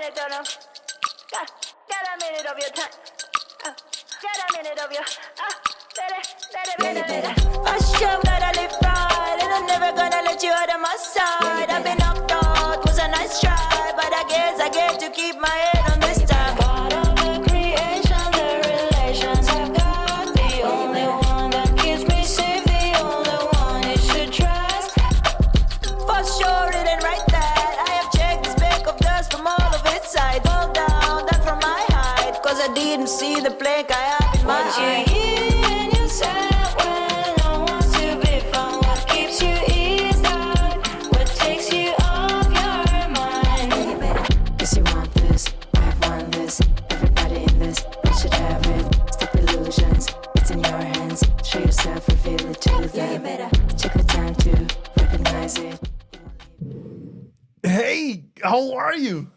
minute, don't know. Got a minute of your time. Got a minute of your. Hush up, gotta live right, and I'm never gonna let you out of my side. I've been knocked out, was a nice try, but I guess I get to keep my head on this time. God of the creation, the relations I've got, the only one that keeps me safe, the only one you should trust. For sure, it ain't right that I have checked the speck of dust from all of its sides. Fall down, that from my height, cause I didn't see the plank I have in my eye. Hey, how are you?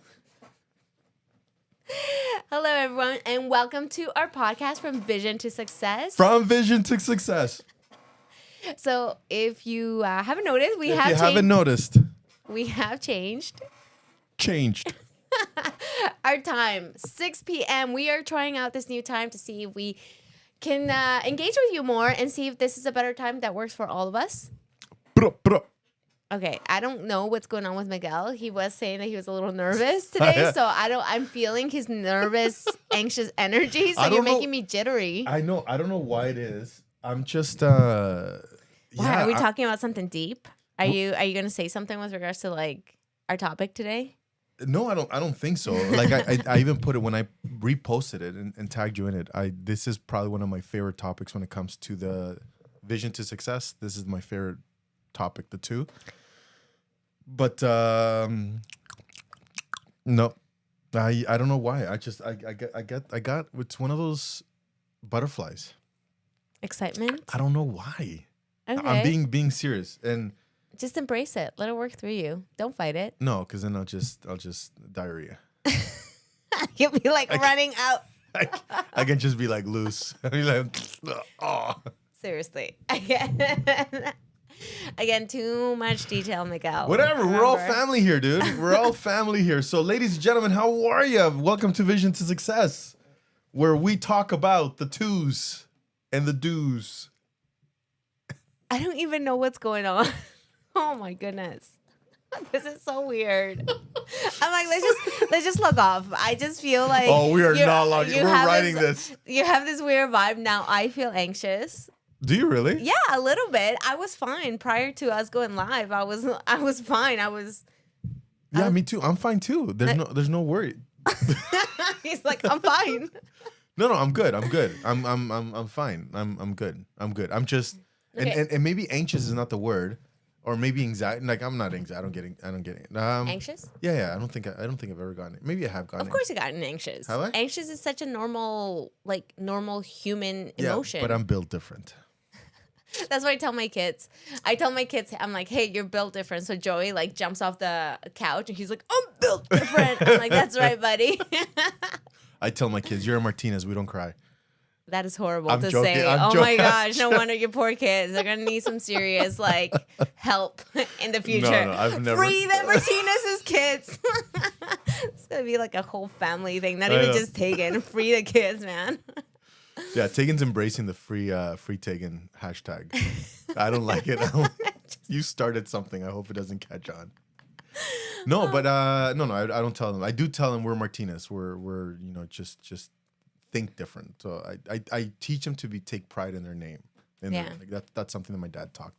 Hello, everyone, and welcome to our podcast, From Vision to Success. From Vision to Success. So, if you haven't noticed, we have changed our time. 6 p.m. We are trying out this new time to see if we can engage with you more and see if this is a better time that works for all of us. Okay, I don't know what's going on with Miguel. He was saying that he was a little nervous today, so I'm feeling his nervous, anxious energy. So you're making me jittery. I know. I don't know why it is. I'm just Why are we talking about something deep? Are you going to say something with regards to like our topic today? No, I don't think so. Like I even put it when I reposted it and tagged you in it. This is probably one of my favorite topics when it comes to the vision to success. This is my favorite topic, the two. But no, I don't know why. I got it's one of those butterflies. Excitement? I don't know why. Okay. I'm being serious and just embrace it. Let it work through you. Don't fight it. no, because then I'll just diarrhea. You'll be like running out. I can just be like loose. I mean, like, oh. Seriously. Again, too much detail, Miguel. Whatever. We're all family here, dude. We're all family here. So, ladies and gentlemen, how are you? Welcome to Vision to Success, where we talk about the twos and the do's. I don't even know what's going on. Oh my goodness. This is so weird. I'm like, let's just log off. I just feel like we are not logging. We're writing this. You have this weird vibe now. I feel anxious. Do you really? Yeah, a little bit. I was fine prior to us going live. I was fine. Yeah, me too. I'm fine too. There's no worry. He's like, I'm fine. No, I'm good. I'm fine. I'm good. I'm just okay. and maybe anxious is not the word, or maybe anxiety. Like I'm not anxious. I don't get it. Anxious? Yeah. I don't think I've ever gotten it. Maybe I have gotten it. Of course, you gotten anxious. Have I? Anxious is such a normal human emotion. Yeah, but I'm built different. That's what I tell my kids. I'm like, hey, you're built different. So Joey like jumps off the couch and he's like, I'm built different. I'm like, that's right, buddy. I tell my kids, you're a Martinez. We don't cry. That is horrible I'm to joking, say. I'm Oh joking. my gosh, no wonder your poor kids. They're gonna need some serious help in the future. No, I've never. Free the Martinez's kids. It's gonna be like a whole family thing. Not even just Tegan. Free the kids, man. Yeah, Tegan's embracing the free Tegan hashtag. I don't like it. You started something. I hope it doesn't catch on. No, but no, I don't tell them. I do tell them we're Martinez. We're just think different. So I teach them to take pride in their name. That's something that my dad taught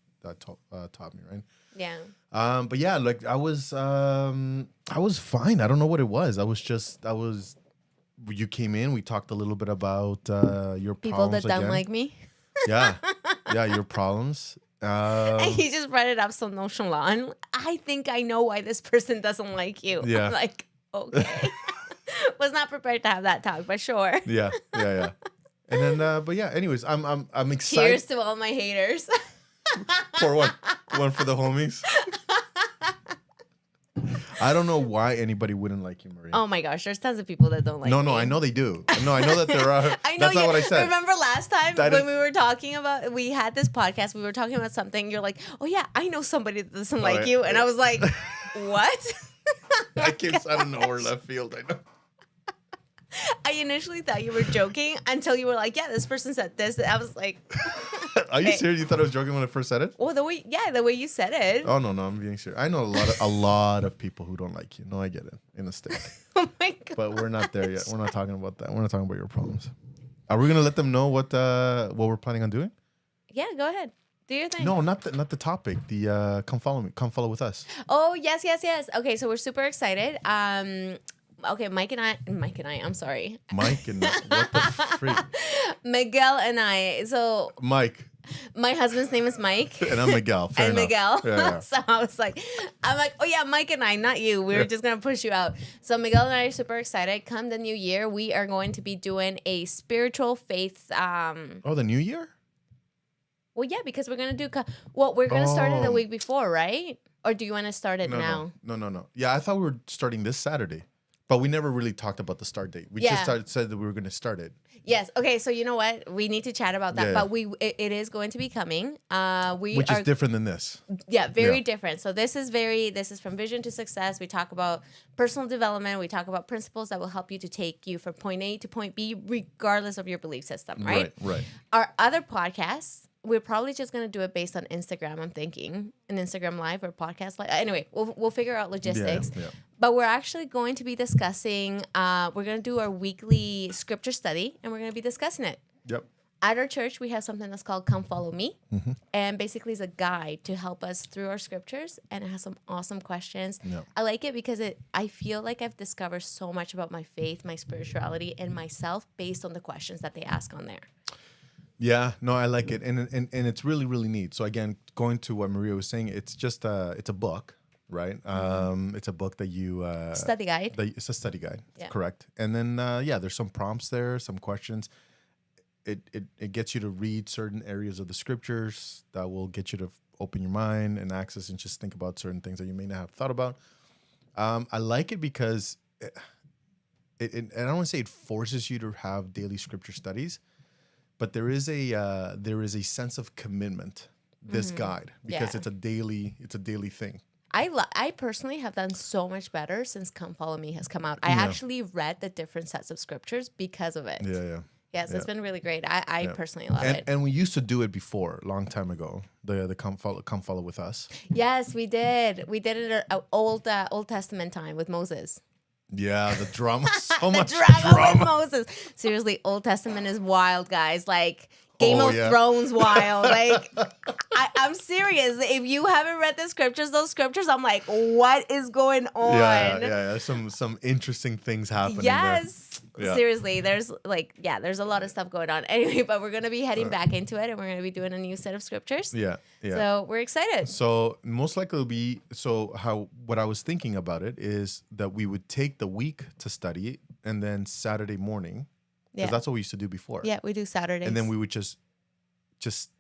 me, right? Yeah. But yeah, like I was fine. I don't know what it was. You came in. We talked a little bit about your people problems that don't again. like me. Yeah, your problems. And he just brought it up so nonchalant. I think I know why this person doesn't like you. Yeah. I'm like, okay. Was not prepared to have that talk, but sure. Yeah. And then, but yeah. Anyways, I'm excited. Cheers to all my haters. For what? One for the homies. I don't know why anybody wouldn't like you, Maria. Oh my gosh, there's tons of people that don't like me. No, I know they do. No, I know that there are. I know. That's not what I said. Remember last time when we were talking about, we had this podcast, we were talking about something, you're like, oh yeah, I know somebody that doesn't like you. And I was like, what? I came out of nowhere, left field. I know. I initially thought you were joking until you were like, yeah, this person said this. I was like, Are you okay. serious? You thought I was joking when I first said it? Well, the way you said it. Oh no, I'm being serious. I know a lot of people who don't like you. No, I get it in the state, Oh my God. but we're not there yet. We're not talking about that. We're not talking about your problems. Are we gonna let them know what we're planning on doing? Yeah, go ahead. Do your thing. No, not the topic. The come follow with us. Oh, yes. Okay, so we're super excited. Okay, Mike and I, I'm sorry. Mike and what the freak? Miguel and I. So Mike my husband's name is Mike. and I'm Miguel. Fair And enough. Miguel. Yeah. So I'm like, oh yeah, Mike and I, not you. We were just gonna push you out. So Miguel and I are super excited. Come the new year, we are going to be doing a spiritual faith. Oh, the new year? Well, yeah, because we're gonna do. We're gonna start it the Oh. week before, right? Or do you want to start it now? No. Yeah, I thought we were starting this Saturday, but we never really talked about the start date. We Yeah. just said that we were going to start it. Yes. Okay. So you know what? We need to chat about that. Yeah. But it is going to be coming. Which is different than this. Yeah, very Yeah. different. So this is from vision to success. We talk about personal development. We talk about principles that will help you to take you from point A to point B, regardless of your belief system, right? Right. Our other podcasts, we're probably just going to do it based on Instagram, I'm thinking. An Instagram live or podcast live. Anyway, we'll figure out logistics. Yeah. But we're actually going to be discussing, we're going to do our weekly scripture study, and we're going to be discussing it. Yep. At our church, we have something that's called Come Follow Me. And basically it's a guide to help us through our scriptures. And it has some awesome questions. Yeah. I like it because I feel like I've discovered so much about my faith, my spirituality, and myself based on the questions that they ask on there. Yeah, no, I like it, and it's really, really neat. So again, going to what Maria was saying, it's just it's a book, right? It's a book that you Study guide. It's a study guide, Yeah. correct? And then there's some prompts there, some questions. It gets you to read certain areas of the scriptures that will get you to open your mind and access and just think about certain things that you may not have thought about. I like it because and I don't want to say it forces you to have daily scripture studies, but there is a sense of commitment. This guide, because Yeah. it's a daily thing. I personally have done so much better since Come Follow Me has come out. I actually read the different sets of scriptures because of it. Yeah. Yes, it's been really great. I personally love And it. and we used to do it before, a long time ago. The come follow with us. Yes, we did. We did it at Old Testament time with Moses. Yeah, the drama, so much Drama with Moses. Seriously, Old Testament is wild, guys. Like Game Oh, of yeah. Thrones wild. Like I'm serious. If you haven't read the scriptures, those scriptures, I'm like, what is going on? Yeah. Some interesting things happening. Yes. Yeah. Seriously, there's a lot of stuff going on. Anyway, but we're gonna be heading back into it, and we're gonna be doing a new set of scriptures. Yeah. So we're excited. So most likely it'll be what I was thinking about it is that we would take the week to study and then Saturday morning, because Yeah. that's what we used to do before. Yeah, we do Saturdays. And then we would just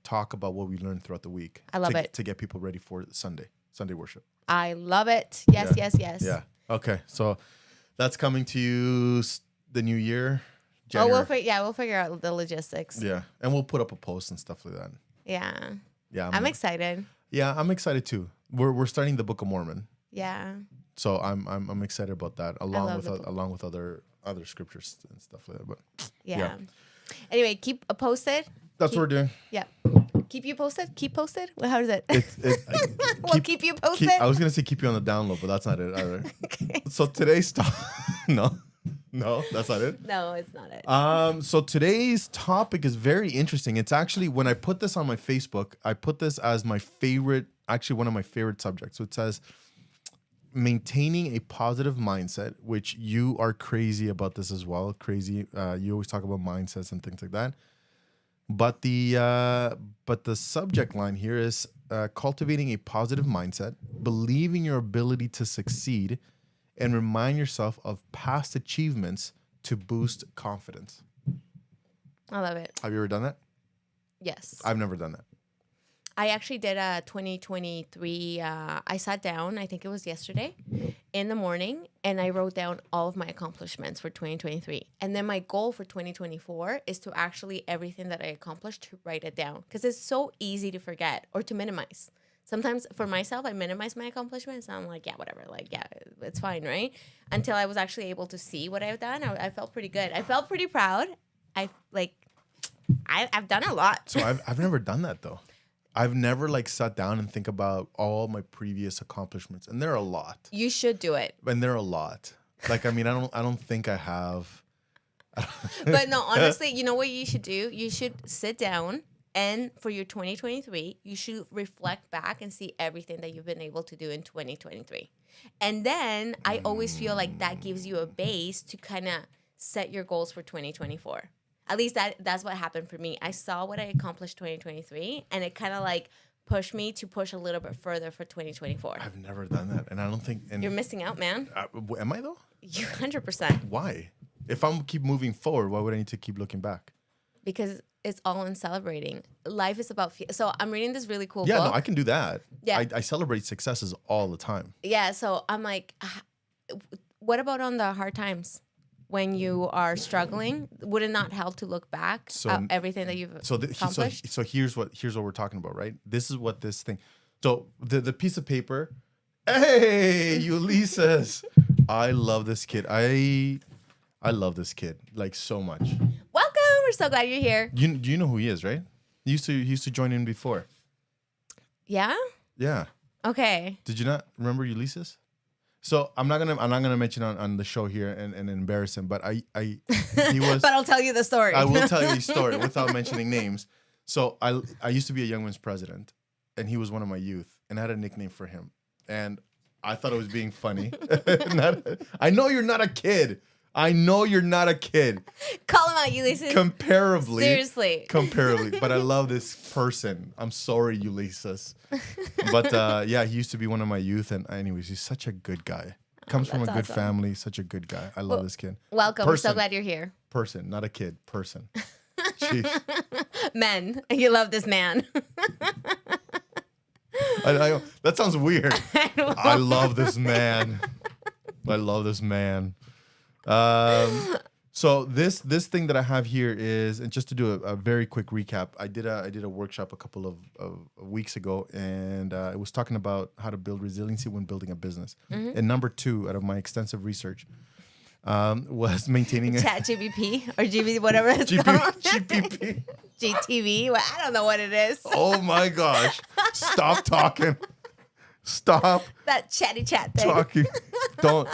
talk about what we learned throughout the week. I love it. To get people ready for Sunday worship. I love it. Yes, Yeah. yes. Yeah. Okay. So that's coming to you the new year. Oh, January. we'll figure out the logistics. Yeah. And we'll put up a post and stuff like that. Yeah. Yeah. I'm excited. Yeah, I'm excited too. We're starting the Book of Mormon. Yeah. So I'm excited about that along love with the book. along with other scriptures and stuff like that. But Yeah. Anyway, keep posted. that's what we're doing. Yeah. Keep you posted? Keep posted? Well, how is it? Keep, keep you posted. I was gonna say keep you on the download, but that's not it either. Okay. So today's no, that's not it. No, it's not it. So today's topic is very interesting. It's actually, when I put this on my Facebook, I put this as my favorite, actually one of my favorite subjects. So it says maintaining a positive mindset, which you are crazy about this as well. Crazy. You always talk about mindsets and things like that. But the subject line here is cultivating a positive mindset, believing your ability to succeed, and remind yourself of past achievements to boost confidence. I love it. Have you ever done that? Yes. I've never done that. I actually did a 2023. I sat down, I think it was yesterday, in the morning, and I wrote down all of my accomplishments for 2023. And then my goal for 2024 is to actually everything that I accomplished to write it down, because it's so easy to forget or to minimize. Sometimes for myself, I minimize my accomplishments. And I'm like, yeah, whatever. Like, yeah, it's fine, right? Until I was actually able to see what I've done, I felt pretty good. I felt pretty proud. I've done a lot. So I've never done that though. I've never like sat down and think about all my previous accomplishments, and there are a lot. You should do it. And there are a lot. Like, I mean, I don't think I have. But no, honestly, you know what you should do? You should sit down, and for your 2023, you should reflect back and see everything that you've been able to do in 2023. And then I always feel like that gives you a base to kind of set your goals for 2024. At least that's what happened for me. I saw what I accomplished 2023, and it kind of like pushed me to push a little bit further for 2024. I've never done that, and I don't think. And You're missing out, man. Am I though? You 100%. Why? If I'm keep moving forward, why would I need to keep looking back? Because it's all in celebrating. Life is about. So I'm reading this really cool Yeah, book. no, I can do that. Yeah. I celebrate successes all the time. Yeah, so I'm like, what about on the hard times? When you are struggling, would it not help to look back at everything that you've accomplished? So here's what we're talking about, right? This is what this thing. So the piece of paper. Hey, Ulysses! I love this kid. I love this kid like so much. Welcome. We're so glad you're here. You know who he is, right? He used to join in before. Yeah. Yeah. Okay. Did you not remember Ulysses? So I'm not gonna mention on the show here and embarrass him, but he was. But I'll tell you the story. I will tell you the story without mentioning names. So I used to be a Young Men's president, and he was one of my youth, and I had a nickname for him, and I thought it was being funny. I know you're not a kid. I know you're not a kid. Call him out, Ulysses. Comparably. Seriously. Comparably. But I love this person. I'm sorry, Ulysses. But yeah, he used to be one of my youth. And anyways, he's such a good guy. Comes from a good family. Such a good guy. I love this kid. Welcome. We're so glad you're here. Person, not a kid. Person. Jeez. Men. You love this man. I that sounds weird. I love this man. I love this man. So this thing that I have here is, and just to do a very quick recap, I did a workshop a couple of weeks ago, and it was talking about how to build resiliency when building a business. Mm-hmm. And number 2 out of my extensive research was maintaining Chat GBP or GB, whatever it's called. GPP. GTV. Well, I don't know what it is. Oh my gosh! Stop talking. Stop That chatty chat thing. talking. Don't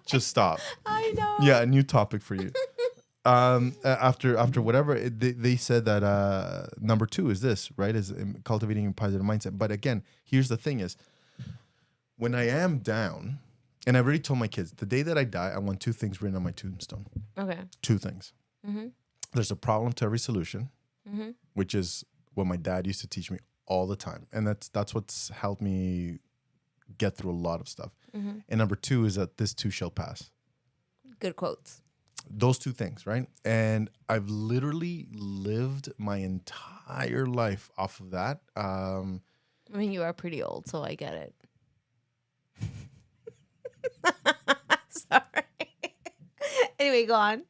just stop. I know. Yeah, a new topic for you. After whatever they said that number 2 is this, right? Is cultivating a positive mindset. But again, here's the thing: is when I am down, and I've already told my kids, the day that I die, I want 2 things written on my tombstone. Okay. 2 things. Mm-hmm. There's a problem to every solution, Mm-hmm. which is what my dad used to teach me all the time, and that's what's helped me get through a lot of stuff. Mm-hmm. And number 2 is that this too shall pass. Good quotes. Those 2 things, right? And I've literally lived my entire life off of that. I mean, you are pretty old, so I get it. Sorry. Anyway, go on.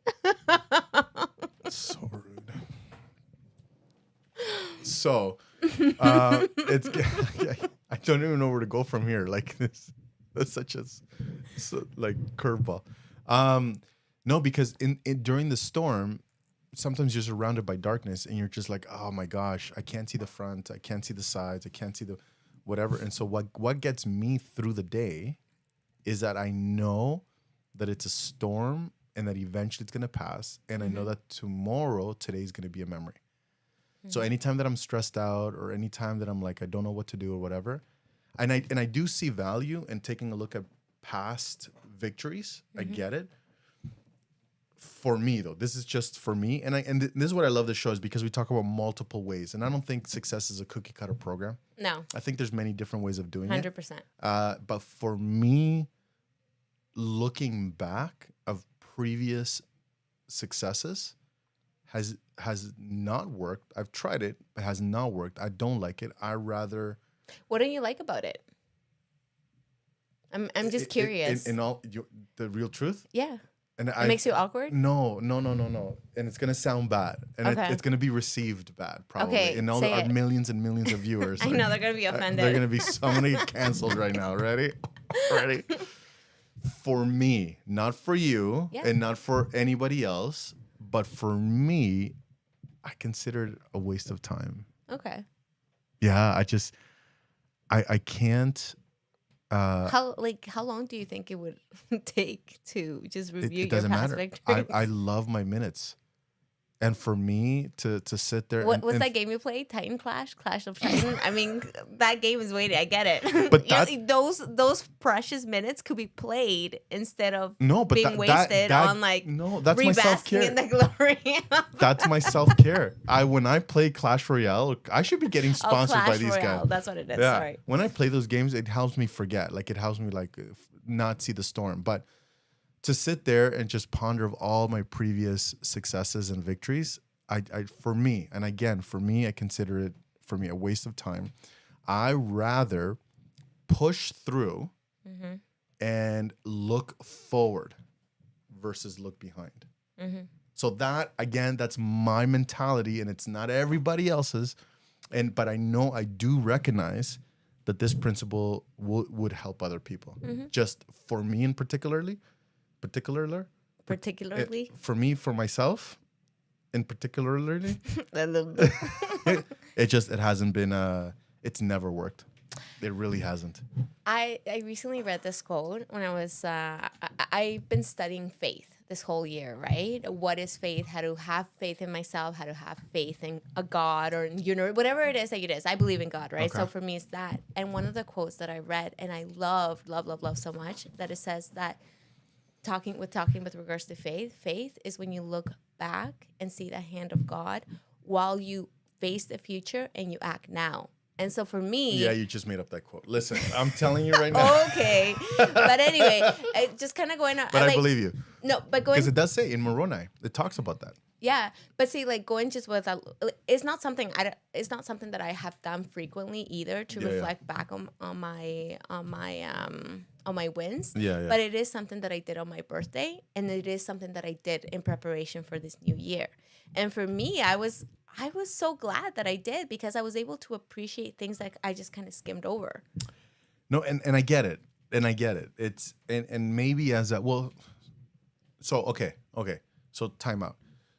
So rude. So, it's I don't even know where to go from here. Like this, that's such a like curveball. No, because in during the storm, sometimes you're surrounded by darkness, and you're just like, oh my gosh, I can't see the front, I can't see the sides, I can't see the whatever. And so what gets me through the day is that I know that it's a storm and that eventually it's gonna pass, and I know that today's gonna be a memory. So anytime that I'm stressed out, or anytime that I'm like, I don't know what to do or whatever, and I do see value in taking a look at past victories. I get it. For me though, this is just for me, and this is what I love this show is because we talk about multiple ways, and I don't think success is a cookie cutter program. No. I think there's many different ways of doing 100%. it. But for me, looking back of previous successes has not worked. I've tried it. It has not worked. I don't like it. I rather. What do you like about it? I'm just curious. In all the real truth. Yeah. And It makes you awkward? No. And it's gonna sound bad, and Okay. it's gonna be received bad, probably. Okay, And all say our it. millions and millions of viewers. I know they're gonna be offended. They're gonna be. I'm gonna get canceled right now. Ready? Ready? For me, not for you, Yeah. and not for anybody else, but for me, I consider it a waste of time. Okay. Yeah, I can't. How long do you think it would take to just review It your doesn't past matter. victories? I love my minutes, and for me to sit there. What's and that game you play? Titan Clash of Titan. I mean, that game is waiting. I get it. But those precious minutes could be played instead of No, but being wasted on like no, that's my rebasking in self-care. the glory. That's my self-care. When I play Clash Royale, I should be getting sponsored by Clash these Royale. guys. That's what it is. Yeah. Sorry. When I play those games, it helps me forget. Like it helps me not see the storm. But to sit there and just ponder of all my previous successes and victories, for me, I consider it a waste of time. I rather push through and look forward versus look behind. So that's my mentality, and it's not everybody else's. But I know I do recognize that this principle would help other people. Just for me in particularly, for me, for myself, in particularly, it hasn't been. It's never worked. It really hasn't. I recently read this quote when I was I've been studying faith this whole year, right? What is faith? How to have faith in myself, how to have faith in a God or whatever it is that it is. I believe in God, right? Okay. So for me it's that. And one of the quotes that I read and I love so much that it says that talking with regards to faith is when you look back and see the hand of God while you face the future and you act now. And so for me... Yeah, you just made up that quote. Listen, I'm telling you right now. Okay. But anyway, just kind of going... But I believe you. No, but going... Because it does say in Moroni, it talks about that. Yeah, but see, like going just with it's not something that I have done frequently either to reflect back on my wins. Yeah. But it is something that I did on my birthday, and it is something that I did in preparation for this new year. And for me, I was so glad that I did because I was able to appreciate things that I just kind of skimmed over. No, and I get it. It's and maybe as a so okay. So time out.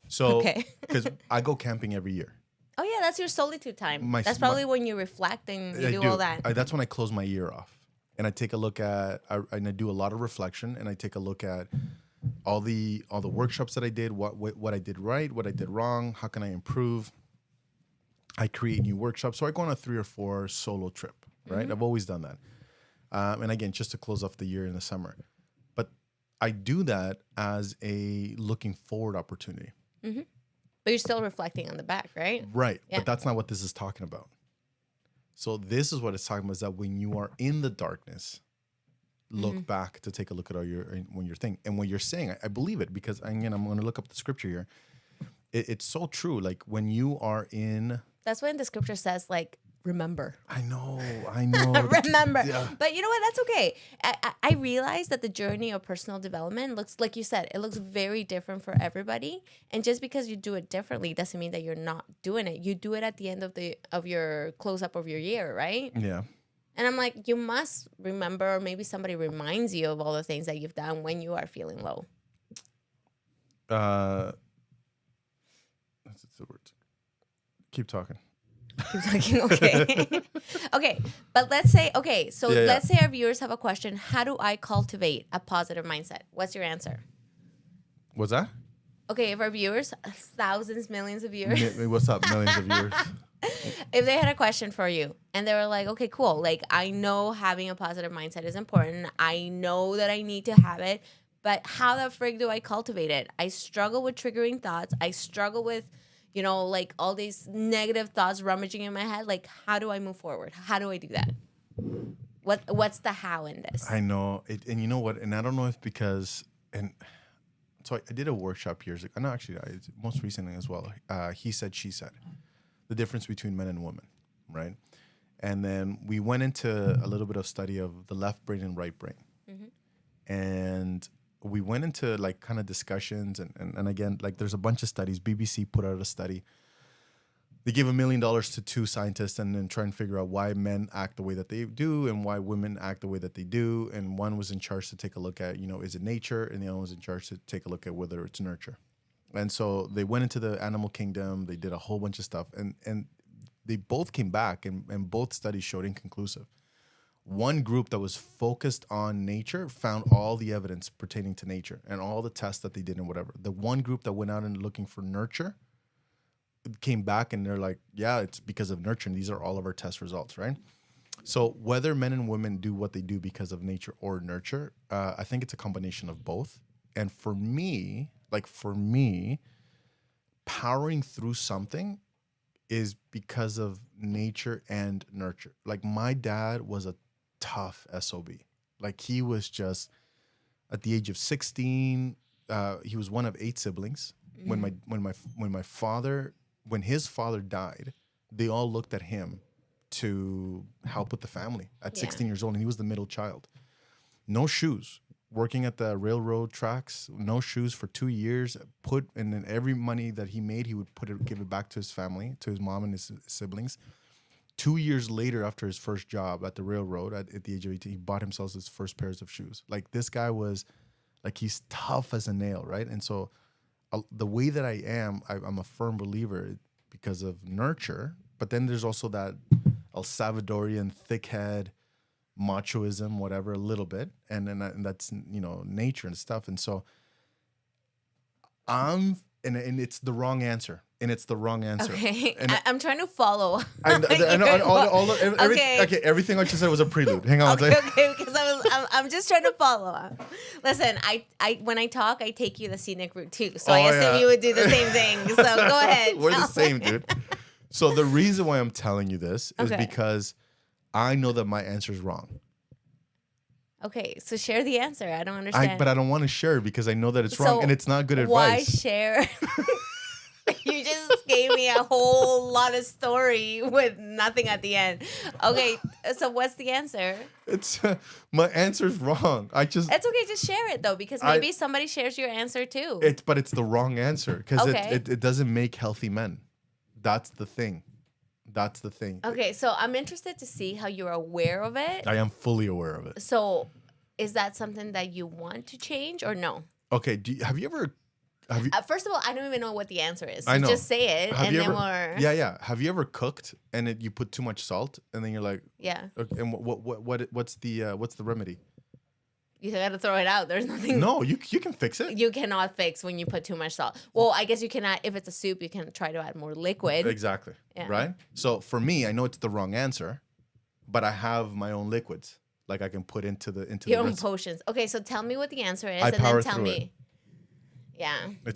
So because I go camping every year. Oh yeah, that's your solitude time. That's probably when you reflect and you do all that. That's when I close my year off, and I take a look at and I do a lot of reflection, and I take a look at all the workshops that I did, what I did right, what I did wrong, how can I improve. I create new workshops, so I go on a 3 or 4 solo trip. Right, I've always done that, and again, just to close off the year in the summer. But I do that as a looking forward opportunity. But you're still reflecting on the back, right? Right. Yeah. But that's not what this is talking about. So this is what it's talking about, is that when you are in the darkness, look back to take a look at when you're thinking. And what you're saying, I believe it, because again, I'm going to look up the scripture here. It's so true. Like when you are in... That's when the scripture says, like, remember. I know. Remember. Yeah. But you know what? That's okay. I realize that the journey of personal development looks, like you said, it looks very different for everybody. And just because you do it differently doesn't mean that you're not doing it. You do it at the end of your close up of your year, right? Yeah. And I'm like, you must remember, or maybe somebody reminds you of all the things that you've done when you are feeling low. That's the word. Keep talking. Keep talking. Okay. Okay. But let's say our viewers have a question. How do I cultivate a positive mindset? What's your answer? What's that? Okay. If our viewers, thousands, millions of viewers. What's up, millions of viewers? If they had a question for you and they were like, okay, cool. Like, I know having a positive mindset is important. I know that I need to have it. But how the frig do I cultivate it? I struggle with triggering thoughts. I struggle with... like all these negative thoughts rummaging in my head. Like, how do I move forward? How do I do that? What's the how in this? I know it, and you know what? And I don't know if because so I did a workshop years ago. No, actually, most recently as well. He said, she said, the difference between men and women, right? And then we went into a little bit of study of the left brain and right brain, and we went into like kind of discussions and again, like there's a bunch of studies. BBC put out a study. They gave $1 million to two scientists and then try and figure out why men act the way that they do and why women act the way that they do. And one was in charge to take a look at, is it nature? And the other was in charge to take a look at whether it's nurture. And so they went into the animal kingdom. They did a whole bunch of stuff. And they both came back and both studies showed inconclusive. One group that was focused on nature found all the evidence pertaining to nature and all the tests that they did and whatever. The one group that went out and looking for nurture came back and they're like, yeah, it's because of nurture. And these are all of our test results, right? So whether men and women do what they do because of nature or nurture, I think it's a combination of both. And for me, powering through something is because of nature and nurture. Like my dad was a tough SOB. Like he was just at the age of 16, he was one of 8 siblings. When his father died, they all looked at him to help with the family at 16 years old, and he was the middle child. No shoes, working at the railroad tracks, no shoes for 2 years. And then every money that he made, he would give it back to his family, to his mom and his siblings. 2 years later, after his first job at the railroad, at the age of 18, he bought himself his first pairs of shoes. Like this guy was, like he's tough as a nail, right? And so the way that I am, I'm a firm believer because of nurture. But then there's also that El Salvadorian thick head, machoism, whatever, a little bit, and that's nature and stuff. And so and it's the wrong answer. And it's the wrong answer. Okay, and I'm trying to follow. I know everything I just said was a prelude. Hang on. Okay, because I'm just trying to follow. Listen, I when I talk, I take you the scenic route too. So I assume you would do the same thing. So go ahead. We're the same, dude. So the reason why I'm telling you this is because I know that my answer is wrong. Okay, so share the answer. I don't understand. But I don't want to share because I know that it's wrong and it's not good advice. Why share? You just gave me a whole lot of story with nothing at the end. Okay, so what's the answer? It's my answer's wrong. It's okay, just share it though, because maybe somebody shares your answer too. But it's the wrong answer because it doesn't make healthy men. That's the thing. Okay, so I'm interested to see how you're aware of it. I am fully aware of it. So, is that something that you want to change or no? Okay, have you ever? First of all, I don't even know what the answer is. So I know. Just say it, Yeah. Have you ever cooked and you put too much salt, and then you're like, yeah. Okay, and what's the remedy? You gotta throw it out. There's nothing. No, you can fix it. You cannot fix when you put too much salt. Well, I guess you cannot. If it's a soup, you can try to add more liquid. Exactly. Yeah. Right. So for me, I know it's the wrong answer, but I have my own liquids, like I can put into your the own potions. Okay, so tell me what the answer is, and then tell me. It. Yeah. I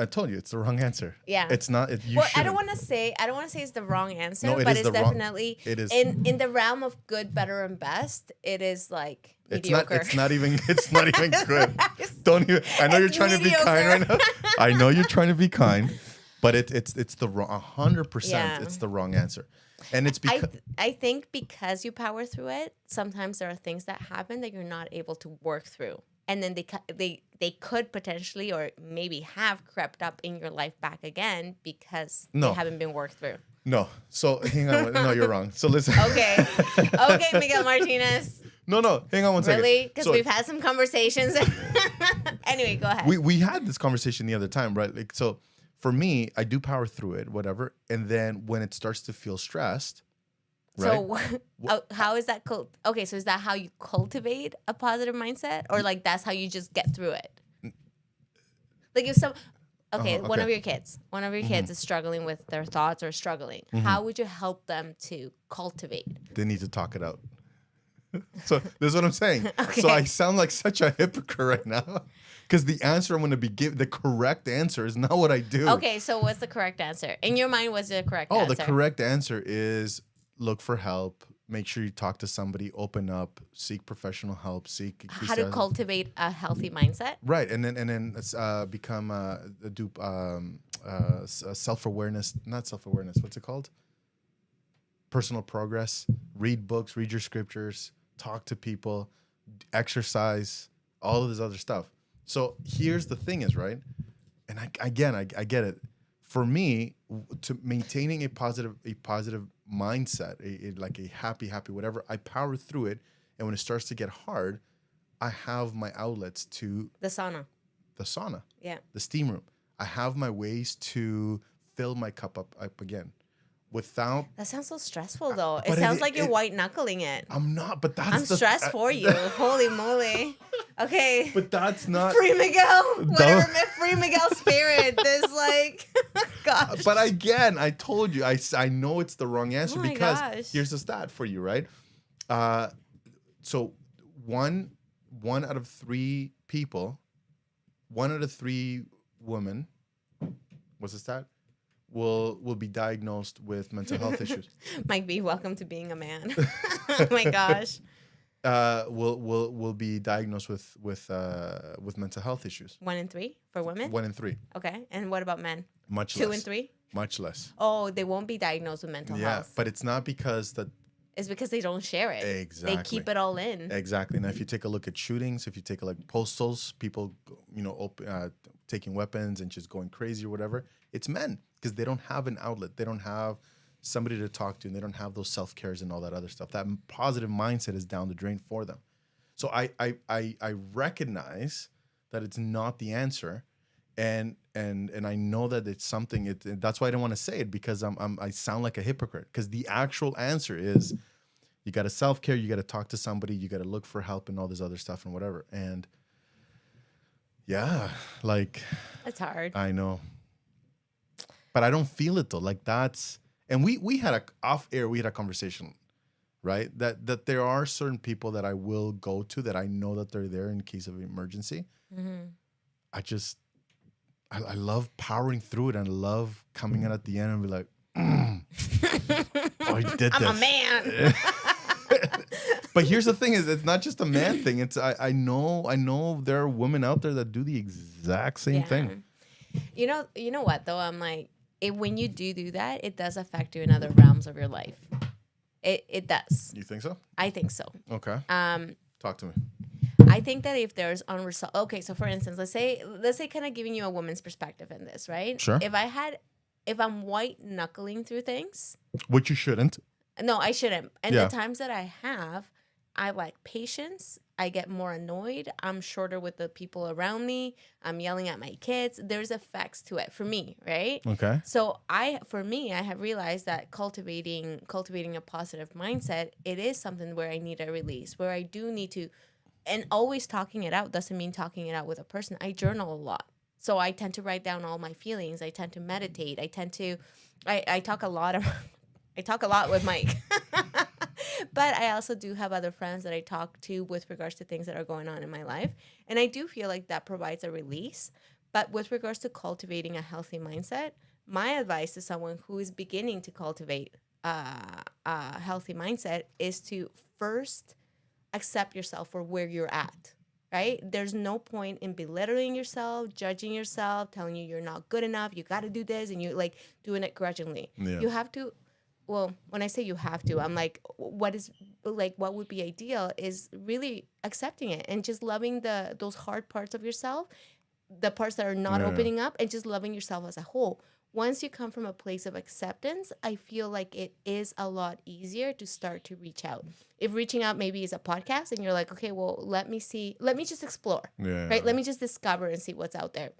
told you it's the wrong answer. Yeah. It's not. I don't want to say it's the wrong answer, no, but it's definitely it is in the realm of good, better, and best. It is like mediocre. It's not even good. Don't even. I know you're trying to be kind right now. I know you're trying to be kind, but it's the wrong 100%. Yeah. It's the wrong answer, and it's because I think because you power through it, sometimes there are things that happen that you're not able to work through. And then they could potentially or maybe have crept up in your life back again because they haven't been worked through. No. So hang on. No, you're wrong. So listen. Okay, Miguel Martinez. No. Hang on one second. Really? Because we've had some conversations. Anyway, go ahead. We had this conversation the other time, right? Like, so for me, I do power through it, whatever. And then when it starts to feel stressed, right? So how is that okay, so is that how you cultivate a positive mindset, or like that's how you just get through it? Like if one of your kids is struggling with their thoughts or struggling, how would you help them to cultivate? They need to talk it out. So this is what I'm saying. Okay. So I sound like such a hypocrite right now because the answer I'm going to be the correct answer is not what I do. Okay, so what's the correct answer? In your mind, what's the correct answer? The correct answer is look for help. Make sure you talk to somebody. Open up. Seek professional help. How to cultivate a healthy mindset. Right, and then become self-awareness. Not self-awareness. What's it called? Personal progress. Read books. Read your scriptures. Talk to people. Exercise. All of this other stuff. So here's the thing is, right? And I get it. For me, to maintaining a positive mindset, like a happy, whatever, I power through it. And when it starts to get hard, I have my outlets to The sauna. Yeah. The steam room. I have my ways to fill my cup up again. Without That sounds so stressful though. It but sounds like you're white knuckling it. I'm not, but that's I'm stressed for you. Holy moly. Okay. But that's not Free Miguel. Whatever, free Miguel spirit. There's like, gosh. But again, I told you, I know it's the wrong answer because here's the stat for you, right? So one out of 3 people, 1 out of 3 women, what's the stat? Will be diagnosed with mental health issues. Mike B, welcome to being a man. Oh my gosh. Will be diagnosed with mental health issues. 1 in 3 for women? 1 in 3. Okay. And what about men? Much 2 less. and 3? Much less. Oh, they won't be diagnosed with mental health. Yeah, but it's not because that. It's because they don't share it. Exactly. They keep it all in. Exactly. Now, if you take a look at shootings, if you take a look at postals, people, taking weapons and just going crazy or whatever, it's men because they don't have an outlet. They don't have somebody to talk to, and they don't have those self-cares and all that other stuff. That positive mindset is down the drain for them. So I recognize that it's not the answer, and I know that it's something. That's why I don't want to say it because I sound like a hypocrite. Because the actual answer is, you got to self-care, you got to talk to somebody, you got to look for help and all this other stuff and whatever. And yeah, like it's hard. I know, but I don't feel it though. Like that's, and we had off air, we had a conversation, right? That there are certain people that I will go to that I know that they're there in case of emergency. Mm-hmm. I love powering through it, and I love coming out at the end and be like, oh, I did this. I'm a man. But here's the thing: is it's not just a man thing. It's I know there are women out there that do the exact same thing. You know what though? I'm like, when you do that, it does affect you in other realms of your life. It does. You think so? I think so. Okay. Talk to me. I think that if there's unresolved, okay, so for instance, let's say kind of giving you a woman's perspective in this, right? Sure. If I'm white knuckling through things, which you shouldn't. No, I shouldn't. And the times that I have, I lack patience. I get more annoyed. I'm shorter with the people around me. I'm yelling at my kids. There's effects to it for me, right? Okay. So I have realized that cultivating a positive mindset, it is something where I need a release, where I do need to, and always talking it out doesn't mean talking it out with a person. I journal a lot. So I tend to write down all my feelings. I tend to meditate. I talk a lot with Mike. But I also do have other friends that I talk to with regards to things that are going on in my life. And I do feel like that provides a release. But with regards to cultivating a healthy mindset, my advice to someone who is beginning to cultivate a healthy mindset is to first accept yourself for where you're at, right? There's no point in belittling yourself, judging yourself, telling you you're not good enough, you got to do this, and you like doing it grudgingly. Yeah. You have to. Well, when I say you have to, I'm like, what would be ideal is really accepting it and just loving those hard parts of yourself, the parts that are not opening up, and just loving yourself as a whole. Once you come from a place of acceptance, I feel like it is a lot easier to start to reach out. If reaching out maybe is a podcast and you're like, okay, well, let me just explore, right? Let me just discover and see what's out there.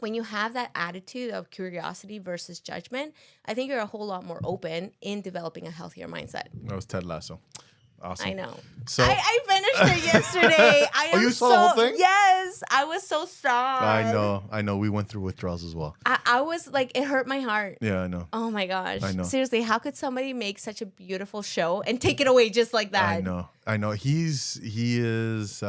When you have that attitude of curiosity versus judgment, I think you're a whole lot more open in developing a healthier mindset. That was Ted Lasso. Awesome. I know. So I finished it yesterday. You saw the whole thing? Yes. I was so sad. I know. We went through withdrawals as well. I was like, it hurt my heart. Yeah, I know. Oh my gosh. I know. Seriously, how could somebody make such a beautiful show and take it away just like that? I know. He is. He's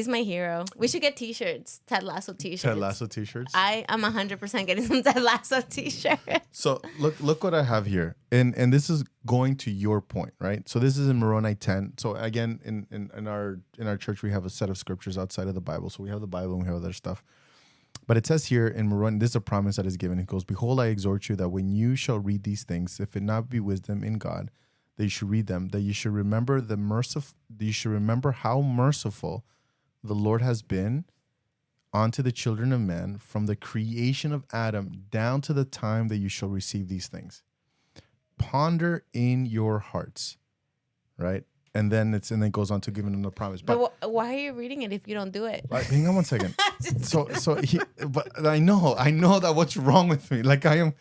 my hero. We should get t-shirts. Ted Lasso t-shirts. Ted Lasso t-shirts. I am 100% getting some Ted Lasso t-shirts. So look what I have here, and this is going to your point, right? So this is in Moroni 10. So again, in our church, we have a set of scriptures outside of the Bible. So we have the Bible and we have other stuff. But it says here in Moroni, this is a promise that is given. It goes, "Behold, I exhort you that when you shall read these things, if it not be wisdom in God, that you should read them, that you should remember how merciful the Lord has been unto the children of men from the creation of Adam down to the time that you shall receive these things. Ponder in your hearts, right? And then it goes on to giving them the promise. But why are you reading it if you don't do it? Hang on one second. But I know that what's wrong with me. Like I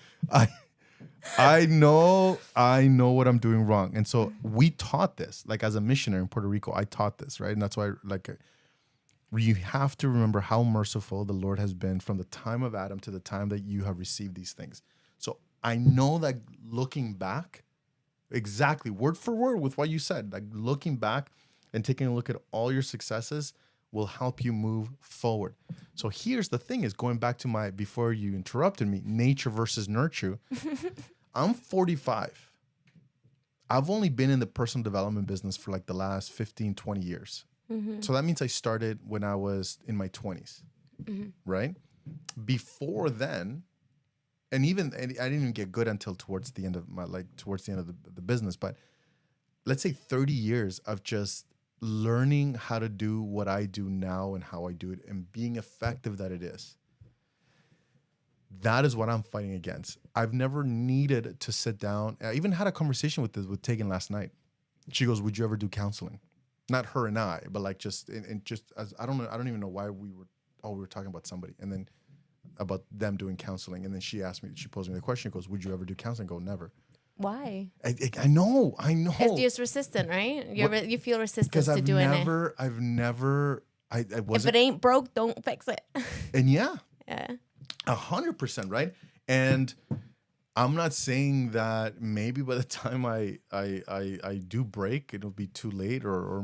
know what I'm doing wrong. And so we taught this, like as a missionary in Puerto Rico, I taught this, right? And that's why you have to remember how merciful the Lord has been from the time of Adam to the time that you have received these things. So I know that looking back, exactly word for word with what you said, like looking back and taking a look at all your successes will help you move forward. So here's the thing is going back to before you interrupted me, nature versus nurture. I'm 45. I've only been in the personal development business for like the last 15, 20 years. Mm-hmm. So that means I started when I was in my 20s, right? Before then, and I didn't even get good until towards the end of the business. But let's say 30 years of just learning how to do what I do now and how I do it and being effective that it is. That is what I'm fighting against. I've never needed to sit down. I even had a conversation with Tegan last night. She goes, "Would you ever do counseling?" Not her and I, but like just as I don't know. I don't even know why we were talking about somebody, and then about them doing counseling, and then she posed me the question. She goes, "Would you ever do counseling?" I go, "Never." Why? I know. It's just resistant, right? You feel resistance to doing it. I've never. I wasn't. If it ain't broke, don't fix it. And yeah. 100%, right? And I'm not saying that maybe by the time I do break, it'll be too late, or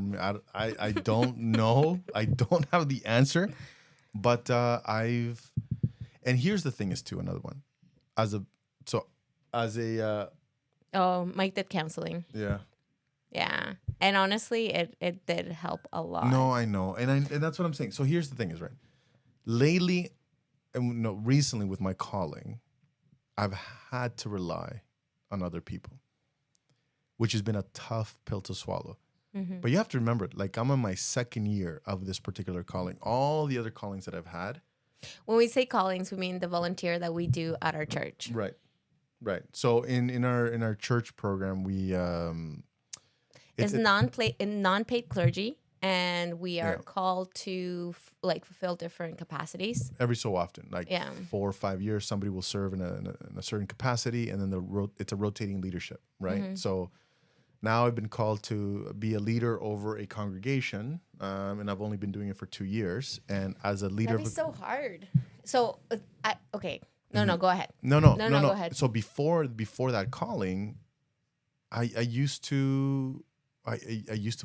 I don't know. I don't have the answer, but and here's the thing is too, another one, Mike did counseling. Yeah. Yeah. And honestly, it did help a lot. No, I know. And that's what I'm saying. So here's the thing is, right? Lately, and no, recently with my calling, I've had to rely on other people, which has been a tough pill to swallow. Mm-hmm. But you have to remember, like, I'm in my second year of this particular calling. All the other callings that I've had. When we say callings, we mean the volunteer that we do at our church. Right. So in our church program, we it's non-paid clergy, and we are called to fulfill different capacities every so often. 4 or 5 years, somebody will serve in a certain capacity, and then it's a rotating leadership, right? Mm-hmm. So now I've been called to be a leader over a congregation, and I've only been doing it for 2 years. And as a leader, that'd be so hard. So okay. No, go ahead. No, go ahead. So before that calling, I used to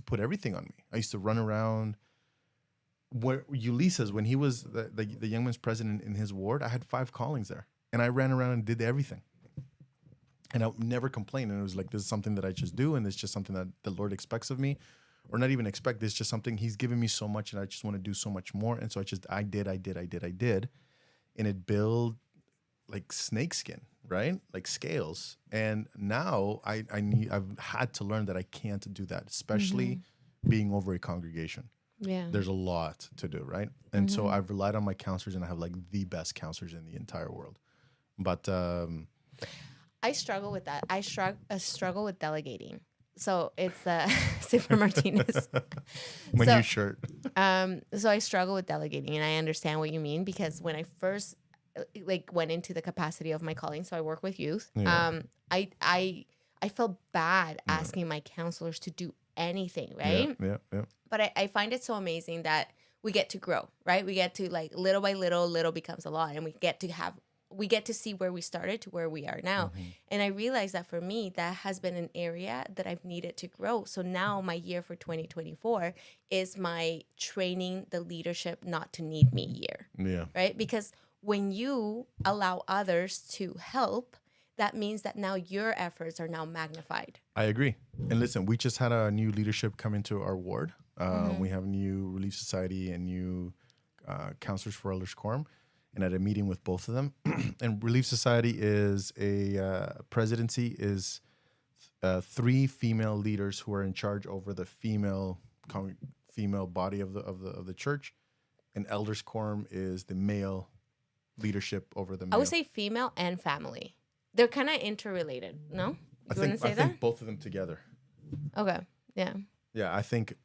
put everything on me. I used to run around. Where Ulysses, when he was the young men's president in his ward, I had 5 callings there, and I ran around and did everything. And I never complained. And it was like, this is something that I just do, and it's just something that the Lord expects of me, or not even expect. It's just something He's given me so much, and I just want to do so much more. And so I did, and it built like snakeskin, right? Like scales. And now I've had to learn that I can't do that, especially being over a congregation. Yeah. There's a lot to do, right? And so I've relied on my counselors, and I have like the best counselors in the entire world. But I struggle with that. I struggle with delegating. So it's Super Martinez. My new shirt. So I struggle with delegating, and I understand what you mean, because when I first went into the capacity of my calling, so I work with youth. Yeah. I felt bad asking my counselors to do anything, right? Yeah. But I find it so amazing that we get to grow, right? We get to little by little becomes a lot, and we get to see where we started to where we are now. Mm-hmm. And I realized that for me, that has been an area that I've needed to grow. So now my year for 2024 is my training the leadership not to need me year. Yeah. Right? Because when you allow others to help, that means that now your efforts are now magnified. I agree. And listen, we just had a new leadership come into our ward. We have a new Relief Society and new counselors for Elders Quorum. And at a meeting with both of them, and Relief Society is presidency is 3 female leaders who are in charge over the female body of the church. An elders quorum is the male leadership over the male. I would say female and family. They're kind of interrelated. No, you want to say I that? think both of them together. Okay. Yeah. Yeah, I think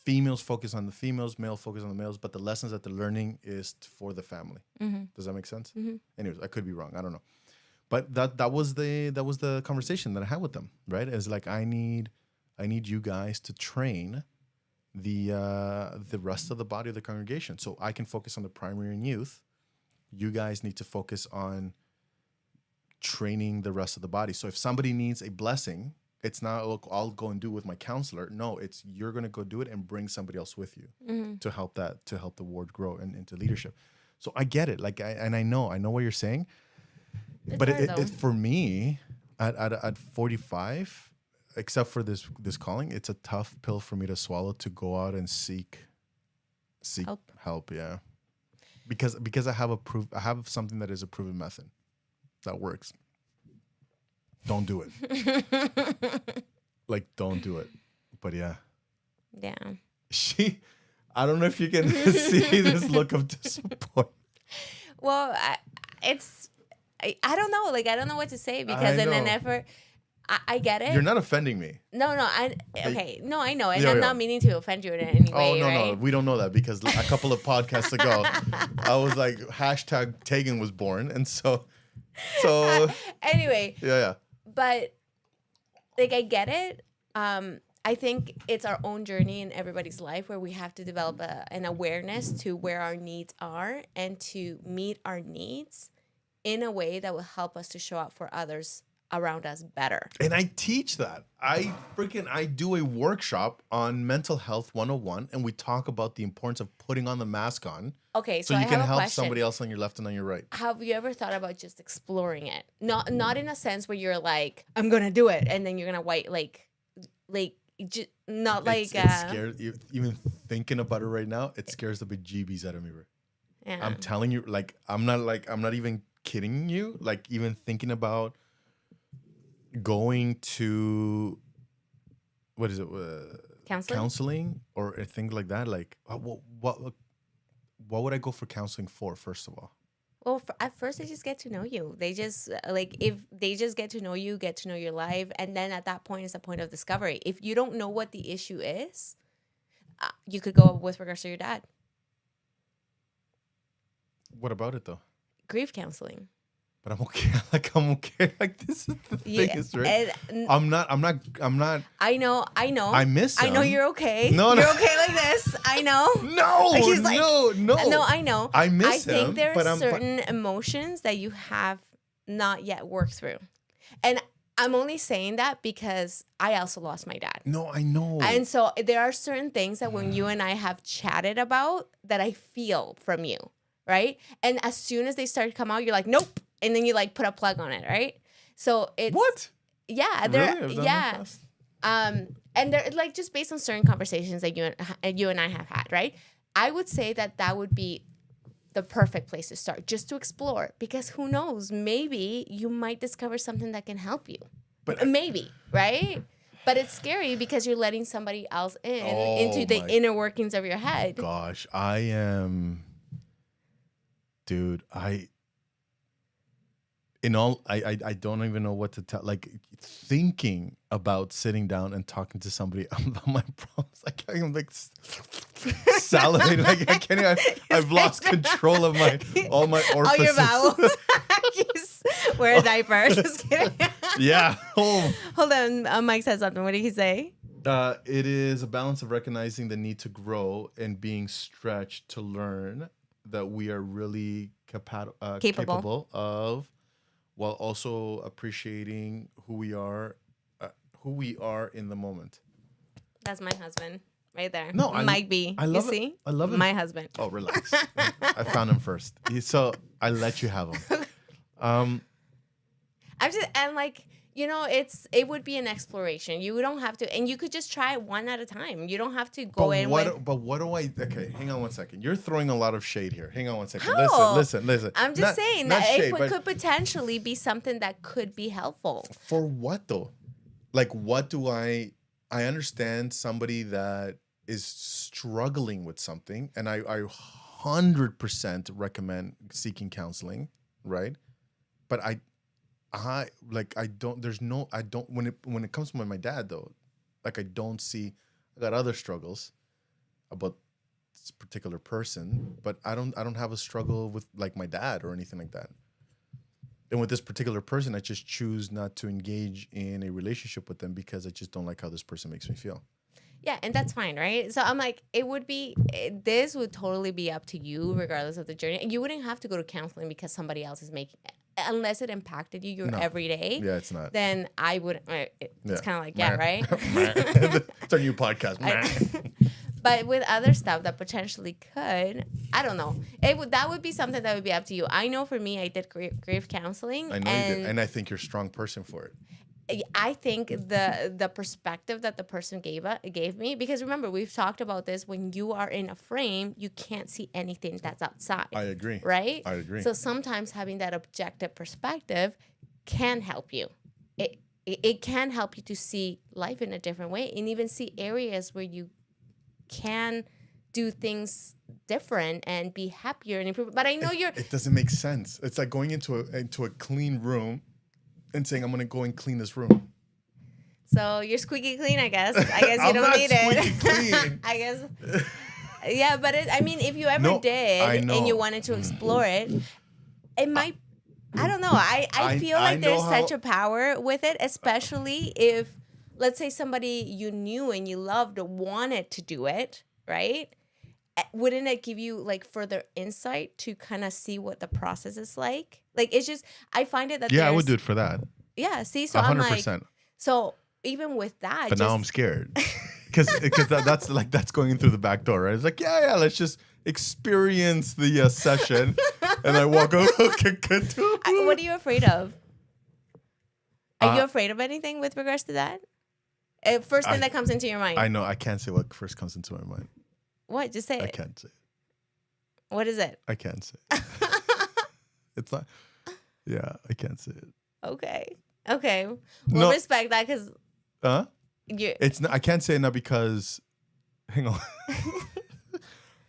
females focus on the females, male focus on the males, but the lessons that they're learning is for the family. Mm-hmm. Does that make sense? Mm-hmm. Anyways, I could be wrong. I don't know. But that was the conversation that I had with them, right? It's like I need you guys to train the rest of the body of the congregation, so I can focus on the primary and youth. You guys need to focus on training the rest of the body. So if somebody needs a blessing, it's not, look, I'll go and do it with my counselor. No, it's you're gonna go do it and bring somebody else with you to help the ward grow and into leadership. So I get it. Like I know what you're saying. It's But hard, it for me at 45, except for this calling, it's a tough pill for me to swallow to go out and seek help. Yeah, because I have something that is a proven method that works. Don't do it. Like, don't do it. But yeah, Yeah. I don't know if you can see this look of disappointment. Well, I don't know. Like, I don't know what to say because in an effort, I get it. You're not offending me. No, okay. No, I know. And Yeah, I'm yeah. not meaning to offend you in any way, No, right? no, we don't know that because a couple of podcasts ago, I was like, #Tegan was born. And so Anyway, yeah. but like, I get it. I think it's our own journey in everybody's life where we have to develop an awareness to where our needs are and to meet our needs in a way that will help us to show up for others around us better. And I teach that. I do a workshop on mental health 101, and we talk about the importance of putting on the mask on. Okay, so I you can have a help question. somebody else on your left and on your right. Have you ever thought about just exploring it? Not in a sense where you're like, I'm gonna do it, and then you're gonna not like It scares you. Even thinking about it right now, it scares the bejeebies out of me. Bro. Yeah. I'm telling you, I'm not even kidding you. Like, even thinking about going to, what is it? Counseling or things like that. Like, what would I go for counseling for, first of all? Well, at first they just get to know you. They just if they just get to know you, get to know your life, and then at that point is a point of discovery. If you don't know what the issue is, you could go with regards to your dad. What about it though? Grief counseling. But I'm okay. I'm okay. Like, this is the thing, is right. I'm not. I know. I miss him. I know you're okay. No, you're okay like this. I know. No, He's like, no. No, I know. I miss him. I think there but are certain emotions that you have not yet worked through, and I'm only saying that because I also lost my dad. No, I know. And so there are certain things that when you and I have chatted about that I feel from you, right? And as soon as they start to come out, you're like, nope. And then you like put a plug on it, right? So it's what? Yeah, really? yeah. And they're like just based on certain conversations that you and I have had, right? I would say that would be the perfect place to start, just to explore, because who knows, maybe you might discover something that can help you. But maybe, right? But it's scary because you're letting somebody else into the inner workings of your head. Gosh, I am, dude. I don't even know what to tell. Like, thinking about sitting down and talking to somebody about my problems, I'm like salivating. Like, I can't even, I've lost control of all my orifices. All your bowels. Just wear a diaper. Just kidding. Yeah. Hold on. Mike said something. What did he say? It is a balance of recognizing the need to grow and being stretched to learn that we are really capable of, while also appreciating who we are in the moment. That's my husband right there. No, Mike B. I love you see? I love it. My husband. Oh, relax. I found him first, so I let you have him. I'm like, it would be an exploration. You don't have to, and you could just try it one at a time. You don't have to go But what do I? Okay, hang on one second. You're throwing a lot of shade here. Hang on one second. How? Listen. I'm just saying not that shade, it could potentially be something that could be helpful. For what though? Like, what do I understand somebody that is struggling with something, and I 100% recommend seeking counseling, right? But I don't. There's no. I don't. When it comes to my dad though, like I don't see. I got other struggles about this particular person, but I don't have a struggle with like my dad or anything like that. And with this particular person, I just choose not to engage in a relationship with them because I just don't like how this person makes me feel. Yeah, and that's fine, right? So I'm like, this would totally be up to you, regardless of the journey. You wouldn't have to go to counseling because somebody else is making, unless it impacted you your everyday. Yeah, it's not. Then I would. It's kind of like, yeah, right. It's our new podcast. But with other stuff that potentially could, I don't know. That would be something that would be up to you. I know for me, I did grief counseling. I know you did, and I think you're a strong person for it. I think the perspective that the person gave me, because remember, we've talked about this, when you are in a frame, you can't see anything that's outside. I agree. Right? I agree. So sometimes having that objective perspective can help you. It can help you to see life in a different way, and even see areas where you can do things different and be happier and improve. But I know it doesn't make sense. It's like going into a clean room and saying, I'm going to go and clean this room. So you're squeaky clean, I guess. I guess you don't need it. Clean. I guess. Yeah, but if you ever did and you wanted to explore it, it might, I don't know. I feel like there's such a power with it, especially if, let's say, somebody you knew and you loved wanted to do it, right? Wouldn't it give you like further insight to kind of see what the process is like? Like, it's just, I find it that I would do it for that. Yeah, see, so 100%. I'm like, so even with that, but now I'm scared because that's going through the back door, right? It's like, yeah, let's just experience the session, and I walk over. What are you afraid of? Are you afraid of anything with regards to that? First thing that comes into your mind. I know I can't say what first comes into my mind. What? Just say it. I can't say it. What is it? I can't say it. It's not. Yeah, I can't say it. Okay. We'll respect that because. It's not. I can't say it now because. Hang on.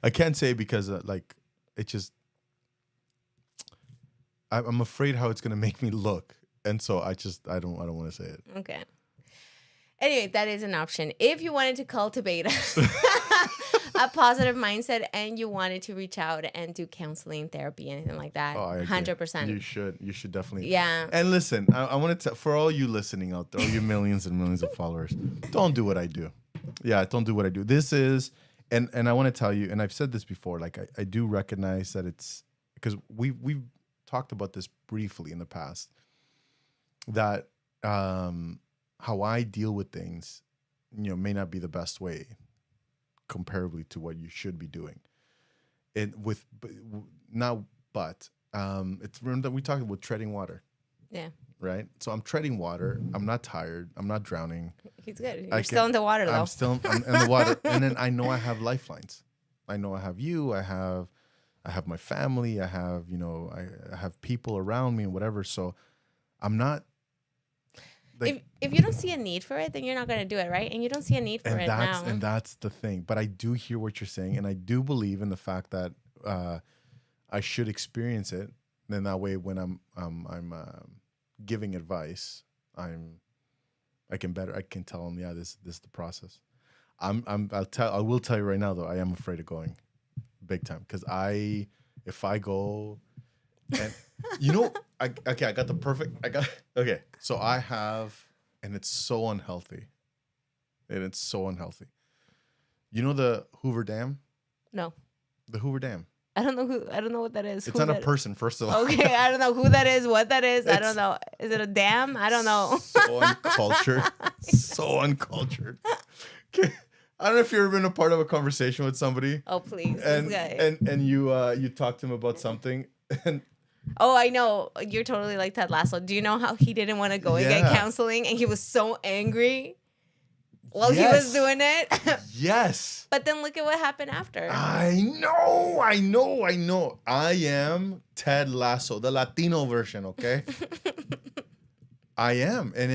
I can't say it because like it just. I'm afraid how it's gonna make me look, and so I don't want to say it. Okay. Anyway, that is an option. If you wanted to cultivate a positive mindset and you wanted to reach out and do counseling, therapy, anything like that, 100%. You should definitely. Yeah. And listen, I want to for all you listening out there, all you millions and millions of followers, don't do what I do. Yeah, don't do what I do. This is, and I want to tell you, and I've said this before, like I do recognize that it's, because we've talked about this briefly in the past, that how I deal with things, may not be the best way comparably to what you should be doing. It's remember that we talked about treading water. Yeah. Right? So I'm treading water. I'm not tired. I'm not drowning. He's good. You're still in the water, though. I'm in the water. And then I know I have lifelines. I know I have you. I have my family. I have, I have people around me and whatever. So I'm not. Like, if you don't see a need for it, then you're not going to do it, right? And you don't see a need for it now. And that's the thing. But I do hear what you're saying, and I do believe in the fact that I should experience it. Then that way, when I'm giving advice, I can tell them, yeah, this is the process. I will tell you right now though, I am afraid of going big time, because if I go. And I got the perfect. So I have, and it's so unhealthy. You know the Hoover Dam? No. The Hoover Dam. I don't know what that is. It's not a person, first of all. Okay, I don't know who that is, what that is. I don't know. Is it a dam? I don't know. So uncultured. So uncultured. Okay. I don't know if you've ever been a part of a conversation with somebody. Oh, please. And this guy. and you talk to him about something, and oh, I know. You're totally like Ted Lasso. Do you know how he didn't want to go and get counseling, and he was so angry while he was doing it? Yes. But then look at what happened after. I know. I am Ted Lasso, the Latino version, okay? I am. And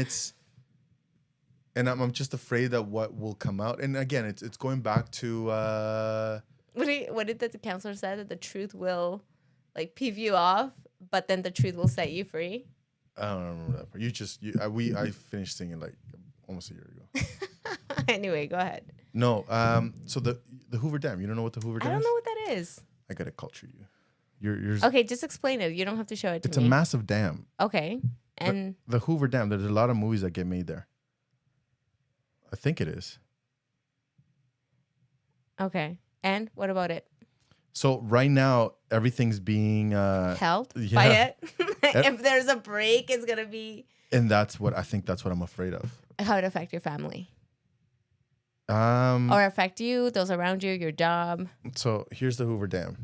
And I'm just afraid that what will come out. And again, it's going back to What did the counselor say? That the truth will like peeve you off, but then the truth will set you free. I don't remember that part. I finished singing like almost a year ago. Anyway, go ahead. No, so the Hoover Dam. You don't know what the Hoover Dam I is? don't know what that is. I gotta culture you. You're Okay, just explain it. You don't have to show it to It's me. a massive dam. Okay. And The Hoover Dam. There's a lot of movies that get made there. I think it is. okay. And what about it? So right now everything's being Held yeah. by it? If there's a break, it's gonna be and that's what I'm afraid of. how it affect your family. Um Or affect you, those around you, your job. so here's the Hoover Dam.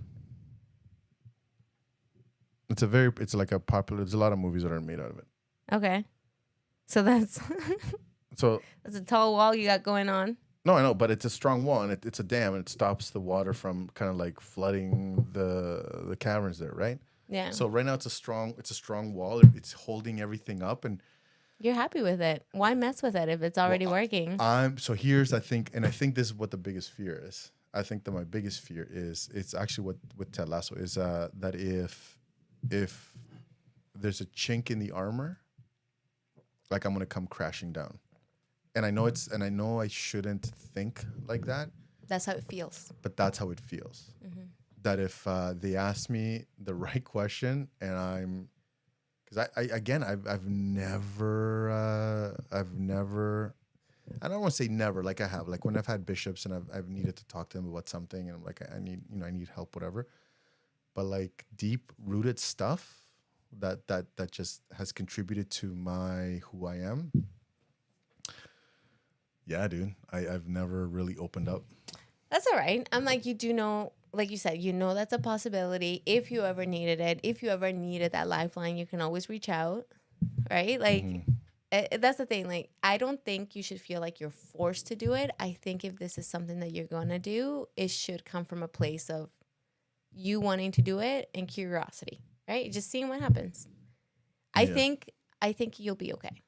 It's like a popular, there's a lot of movies that are made out of it. Okay. So that's So that's a tall wall you got going on. no, I know, but it's a strong wall and it's a dam and it stops the water from kind of like flooding the caverns there, right? Yeah. So right now it's a strong wall. It's holding everything up and You're happy with it. Why mess with it if it's already working? I think this is what the biggest fear is. I think that my biggest fear is it's actually what with Ted Lasso is that if there's a chink in the armor, like I'm gonna come crashing down. And I know I shouldn't think like that, That's how it feels. but that's how it feels. Mm-hmm. That if they ask me the right question and because I've never I don't want to say never, like I have, like when I've had bishops and I've needed to talk to them about something and I'm like, I need help, whatever. But like deep rooted stuff that just has contributed to who I am. Yeah, dude, I've never really opened up. That's all right. I'm like, you do know, like you said, you know that's a possibility. If you ever needed it, if you ever needed that lifeline, you can always reach out, right? Like, that's the thing. Like, I don't think you should feel like you're forced to do it. I think if this is something that you're going to do, it should come from a place of you wanting to do it and curiosity, right? Just seeing what happens. I think you'll be okay.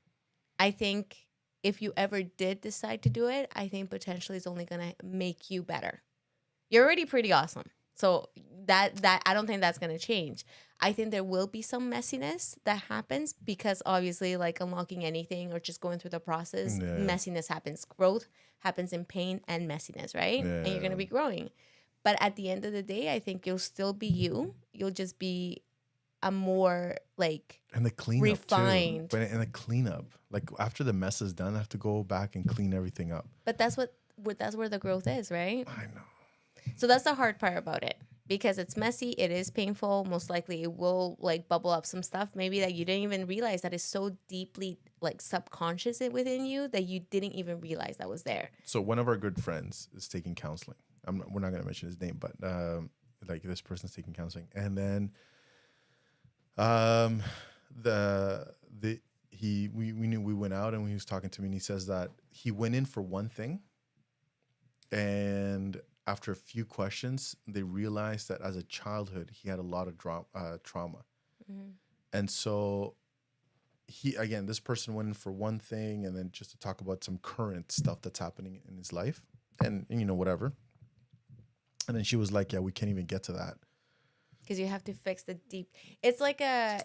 I think if you ever did decide to do it, I think potentially it's only going to make you better. You're already pretty awesome. So that I don't think that's going to change. I think there will be some messiness that happens because obviously like unlocking anything or just going through the process, messiness happens. Growth happens in pain and messiness, right? Yeah. And you're going to be growing. But at the end of the day, I think you'll still be you. You'll just be a more like and the cleanup refined. Too. But and the cleanup, like after the mess is done, I have to go back and clean everything up. But that's where the growth is, right? I know. So that's the hard part about it because it's messy. It is painful. Most likely it will like bubble up some stuff maybe that you didn't even realize that is so deeply like subconscious within you that you didn't even realize that was there. So one of our good friends is taking counseling. We're not going to mention his name, but like this person's taking counseling. And then we went out and he was talking to me and he says that he went in for one thing and after a few questions, they realized that as a childhood, he had a lot of trauma. Mm-hmm. And so this person went in for one thing and then just to talk about some current stuff that's happening in his life and whatever. And then she was like, yeah, we can't even get to that. Because you have to fix the deep. It's like a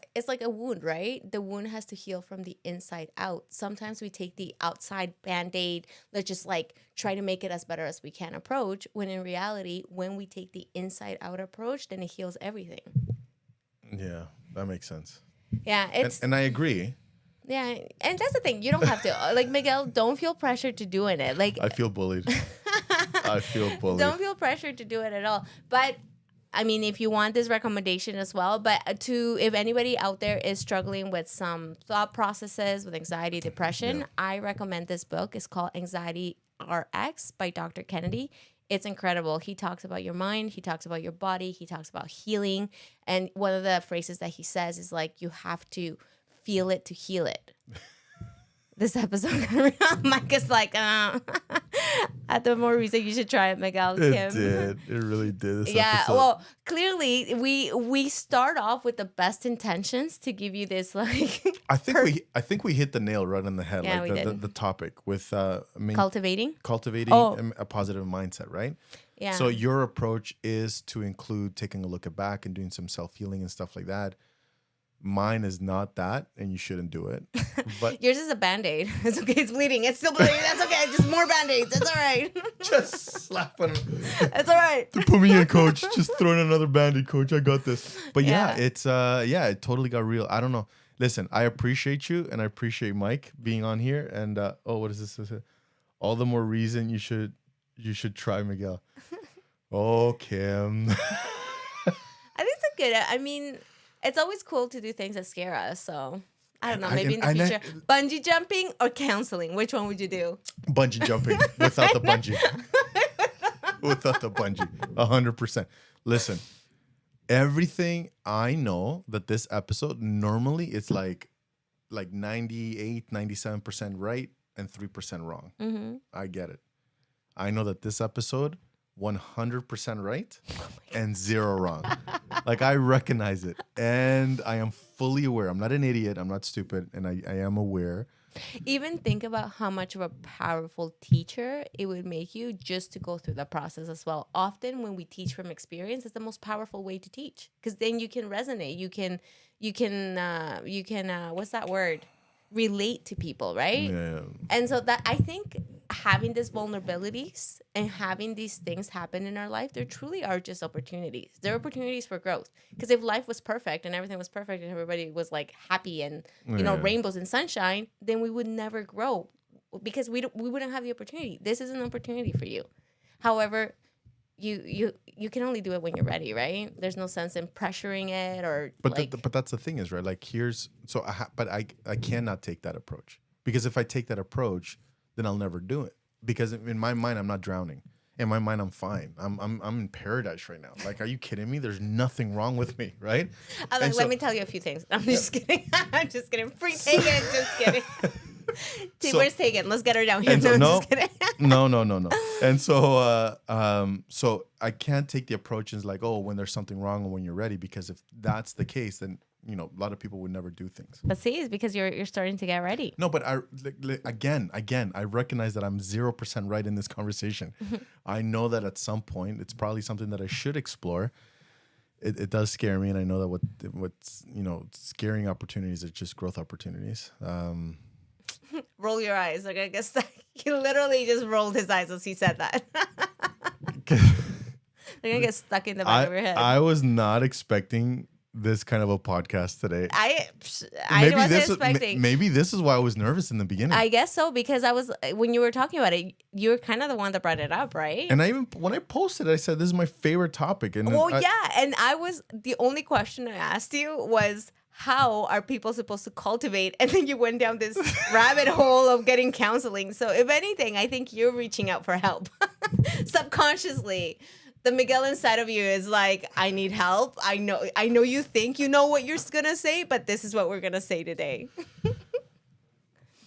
wound, right? The wound has to heal from the inside out. Sometimes we take the outside Band-Aid, let's just like try to make it as better as we can approach, when in reality, when we take the inside out approach, then it heals everything. Yeah, that makes sense. Yeah, and I agree. Yeah, and that's the thing. You don't have to. Like, Miguel, don't feel pressured to doing it. Like, I feel bullied. I feel bullied. Don't feel pressured to do it at all. But I mean, if you want this recommendation as well, but if anybody out there is struggling with some thought processes, with anxiety, depression, I recommend this book. It's called Anxiety RX by Dr. Kennedy. It's incredible. He talks about your mind. He talks about your body. He talks about healing. And one of the phrases that he says is like, you have to feel it to heal it. This episode, Mike is like, The more reason you should try it, Miguel. It Kim. did. It really did. This Yeah, episode. well, clearly we start off with the best intentions to give you this like I think we hit the nail right on the head. Yeah, like we the did. the topic with cultivating. cultivating Oh. a positive mindset, right? Yeah. So your approach is to include taking a look at back and doing some self-healing and stuff like that. Mine is not that, and you shouldn't do it. But Yours is a Band-Aid. It's okay. It's bleeding. It's still bleeding. That's okay. Just more Band-Aids. It's all right. just slap on him. It's all right. Put me in, coach. Just throw in another Band-Aid, coach. I got this. But yeah, Yeah. it's it totally got real. I don't know. Listen, I appreciate you and I appreciate Mike being on here. And what is this? All the more reason you should try Miguel. Oh, Kim. I think it's a good. I mean, it's always cool to do things that scare us. So I don't know. Maybe in the future, bungee jumping or counseling. Which one would you do? Bungee jumping without the bungee. Without the bungee. 100%. Listen, everything I know that this episode, normally it's like 98, 97% right and 3% wrong. Mm-hmm. I get it. I know that this episode, 100% right and 0 wrong. Like, I recognize it and I am fully aware. I'm not an idiot. I'm not stupid. And I am aware. Even think about how much of a powerful teacher it would make you just to go through the process as well. Often when we teach from experience, it's the most powerful way to teach because then you can resonate. You can what's that word? Relate to people, right? Yeah. And so that I think having these vulnerabilities and having these things happen in our life, there truly are just opportunities. They're opportunities for growth. Because if life was perfect and everything was perfect and everybody was like happy and rainbows and sunshine, then we would never grow because we wouldn't have the opportunity. This is an opportunity for you. However, you can only do it when you're ready, right? There's no sense in pressuring it or But that's the thing is, right? Like I cannot take that approach because if I take that approach, then I'll never do it because in my mind I'm not drowning. In my mind I'm fine. I'm in paradise right now. Like, are you kidding me? There's nothing wrong with me, right? Let me tell you a few things. I'm just kidding. I'm just kidding. Free Tegan. Just kidding. Where's Tegan? Let's get her down here. Just kidding. No. And so I can't take the approach as like, oh, when there's something wrong or when you're ready, because if that's the case, then a lot of people would never do things. But see, it's because you're starting to get ready. No, but again, I recognize that I'm 0% right in this conversation. I know that at some point it's probably something that I should explore. It does scare me, and I know that what's scaring opportunities are just growth opportunities. Roll your eyes. Like, I guess he literally just rolled his eyes as he said that. They're gonna get stuck in the back of your head. I was not expecting this kind of a podcast today. I wasn't expecting. Maybe this is why I was nervous in the beginning. I guess so, because when you were talking about it, you were kind of the one that brought it up, right? And when I posted it, I said this is my favorite topic. And and the only question I asked you was, how are people supposed to cultivate? And then you went down this rabbit hole of getting counseling. So if anything, I think you're reaching out for help subconsciously. The Miguel inside of you is like, I need help. I know you think you know what you're going to say, but this is what we're going to say today.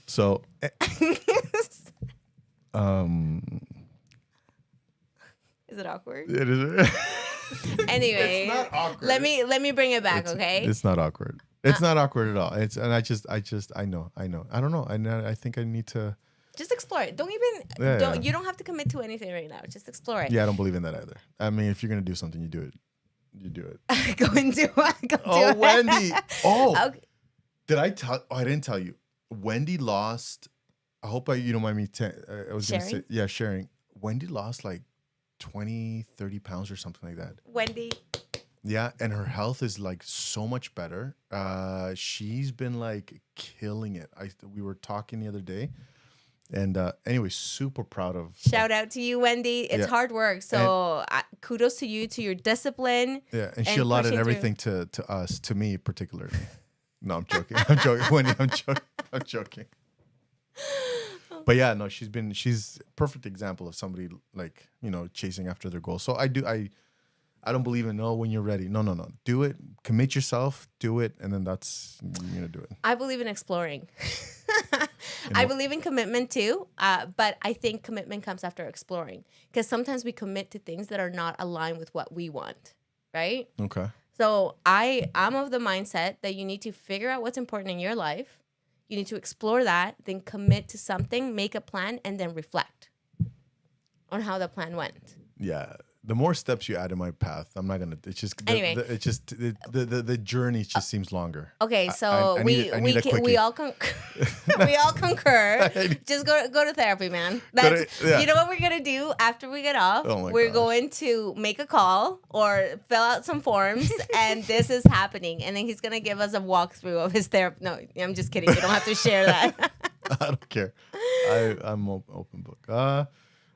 So, Is it awkward? it is. Anyway, It's not awkward. let me bring it back, okay? It's not awkward. It's not awkward at all. I know. I don't know. I think I need to. Just explore it. You don't have to commit to anything right now. Just explore it. Yeah, I don't believe in that either. I mean, if you're gonna do something, you do it. You do it. Go and do it. Oh, Wendy. Oh, Okay. did I tell? Oh, I didn't tell you. Wendy lost. I hope you don't mind me. I was gonna say, yeah, sharing. Wendy lost like 20, 30 pounds or something like that. Wendy. Yeah, and her health is like so much better. She's been like killing it. We were talking the other day. And anyway, super proud of. Shout out to you, Wendy. It's hard work. So kudos to you, to your discipline. Yeah, and she allotted everything to us, to me particularly. No, I'm joking. I'm joking, Wendy. I'm joking. But yeah, no, she's a perfect example of somebody like, chasing after their goals. So I don't believe in when you're ready. No. Do it. Commit yourself. Do it. And then you're going to do it. I believe in exploring. I believe in commitment too, but I think commitment comes after exploring. Because sometimes we commit to things that are not aligned with what we want, right? Okay. So I'm of the mindset that you need to figure out what's important in your life. You need to explore that, then commit to something, make a plan, and then reflect on how the plan went. Yeah. The more steps you add in my path, I'm not gonna. It's just Anyway. the journey just seems longer. Okay, so I need a we quickie. all we all concur. Just go to therapy, man. That's yeah. You know what we're gonna do after we get off? Oh my We're gosh. going to make a call or fill out some forms, and this is happening. And then he's gonna give us a walkthrough of his therapy. No, I'm just kidding. You don't have to share that. I don't care. I'm open book.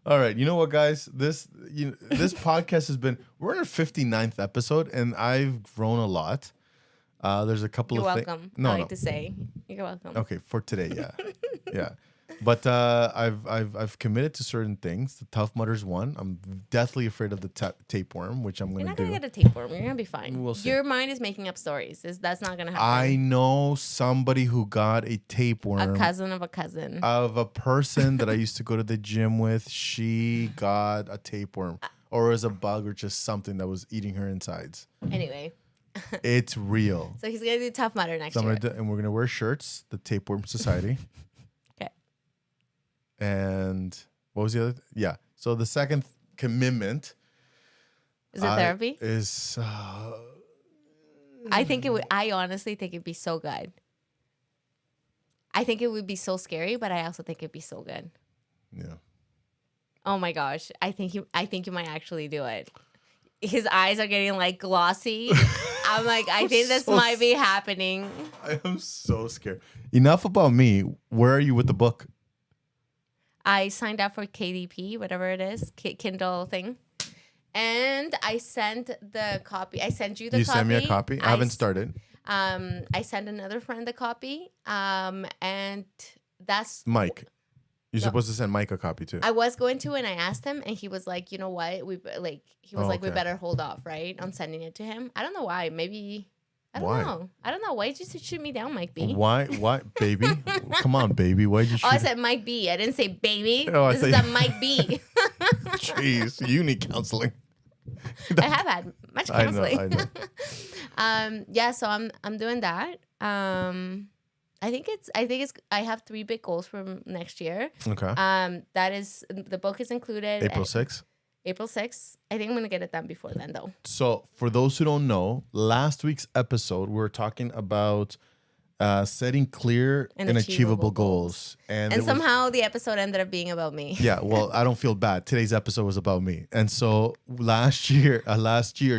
All right, you know what, guys? This podcast has been. We're in our 59th episode, and I've grown a lot. There's a couple You're of welcome. No, I like no. to say you're welcome. Okay, for today, yeah, yeah. But I've committed to certain things. The Tough Mudder's one. I'm deathly afraid of the tapeworm, which I'm You're gonna not do. gonna get a tapeworm. You're gonna be fine. We'll see. Your mind is making up stories. That's not gonna happen. I know somebody who got a tapeworm. A cousin of a cousin. Of a person that I used to go to the gym with. She got a tapeworm, or it was a bug, or just something that was eating her insides. Anyway. It's real. So he's gonna do Tough Mudder next So year. and we're gonna wear shirts, the Tapeworm Society. Okay. And what was the other? Yeah. So the second commitment Is it therapy? is I think it would. I honestly think it'd be so good. I think it would be so scary, but I also think it'd be so good. yeah. Oh my gosh! I think you might actually do it. His eyes are getting like glossy. I'm like, I think this might be happening. I am so scared. Enough about me. Where are you with the book? I signed up for KDP, whatever it is, Kindle thing, and I sent the copy. I sent you the copy. You sent me a copy? I haven't started. I sent another friend the copy, and that's Mike. You're No. supposed to send Mike a copy too. I was going to, and I asked him, and he was like, you know what, we okay. better hold off, right, on sending it to him. I don't know why. Maybe I don't Why? know. I don't know. Why did you shoot me down, Mike B? Why, baby? Come on, baby. Why'd you shoot? Oh, I said Mike B. I didn't say baby. Oh, I This is thought a Mike B. Jeez, you need counseling. I have had much I counseling. know. Yeah, so I'm doing that. I have 3 big goals for next year. Okay. That is, the book is included. April 6th. April 6th. I think I'm gonna get it done before then, though. So, for those who don't know, last week's episode we were talking about setting clear and achievable goals, and somehow the episode ended up being about me. yeah. Well, I don't feel bad. Today's episode was about me, and so last year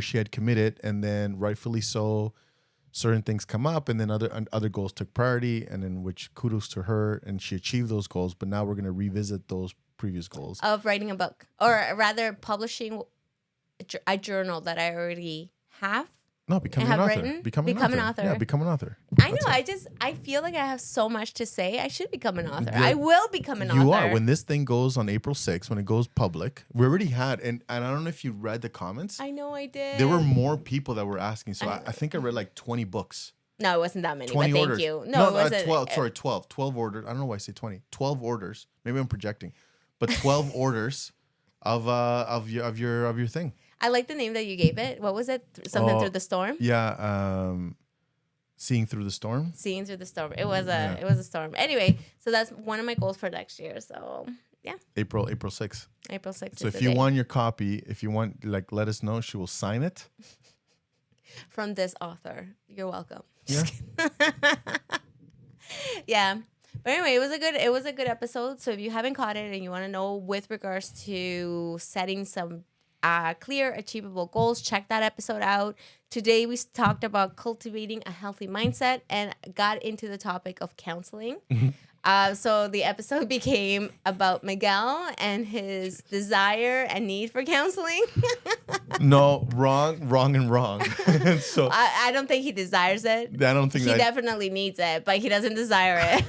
she had committed, and then rightfully so, certain things come up, and then other goals took priority, and then which kudos to her, and she achieved those goals. But now we're gonna revisit those previous goals Of writing a book, or rather publishing a journal that I already have. No, becoming have an author. written? Become Become an an author. author. Yeah, become an author. I know. I feel like I have so much to say. I should become an author. I will become an author. You are. When this thing goes on April 6th, when it goes public, we already had, and I don't know if you read the comments. I know I did. There were more people that were asking. So I think I read like 20 books. No, it wasn't that many. 20 but orders. Thank you. No, it wasn't. 12. Sorry, 12. 12 orders. I don't know why I say 20. 12 orders. Maybe I'm projecting. But 12 orders of your thing. I like the name that you gave it. What was it? Something through the storm. Yeah. Seeing through the storm. Seeing through the storm. It was a storm. Anyway, so that's one of my goals for next year. So yeah. April 6th. April 6th. So if you want your copy, if you want, like, let us know. She will sign it. From this author, you're welcome. Yeah. Yeah. But anyway, it was a good episode. So if you haven't caught it and you want to know with regards to setting some clear, achievable goals, check that episode out. Today we talked about cultivating a healthy mindset and got into the topic of counseling. So the episode became about Miguel and his desire and need for counseling. No, wrong. So I don't think he desires it. I don't think He that. definitely needs it, but he doesn't desire it.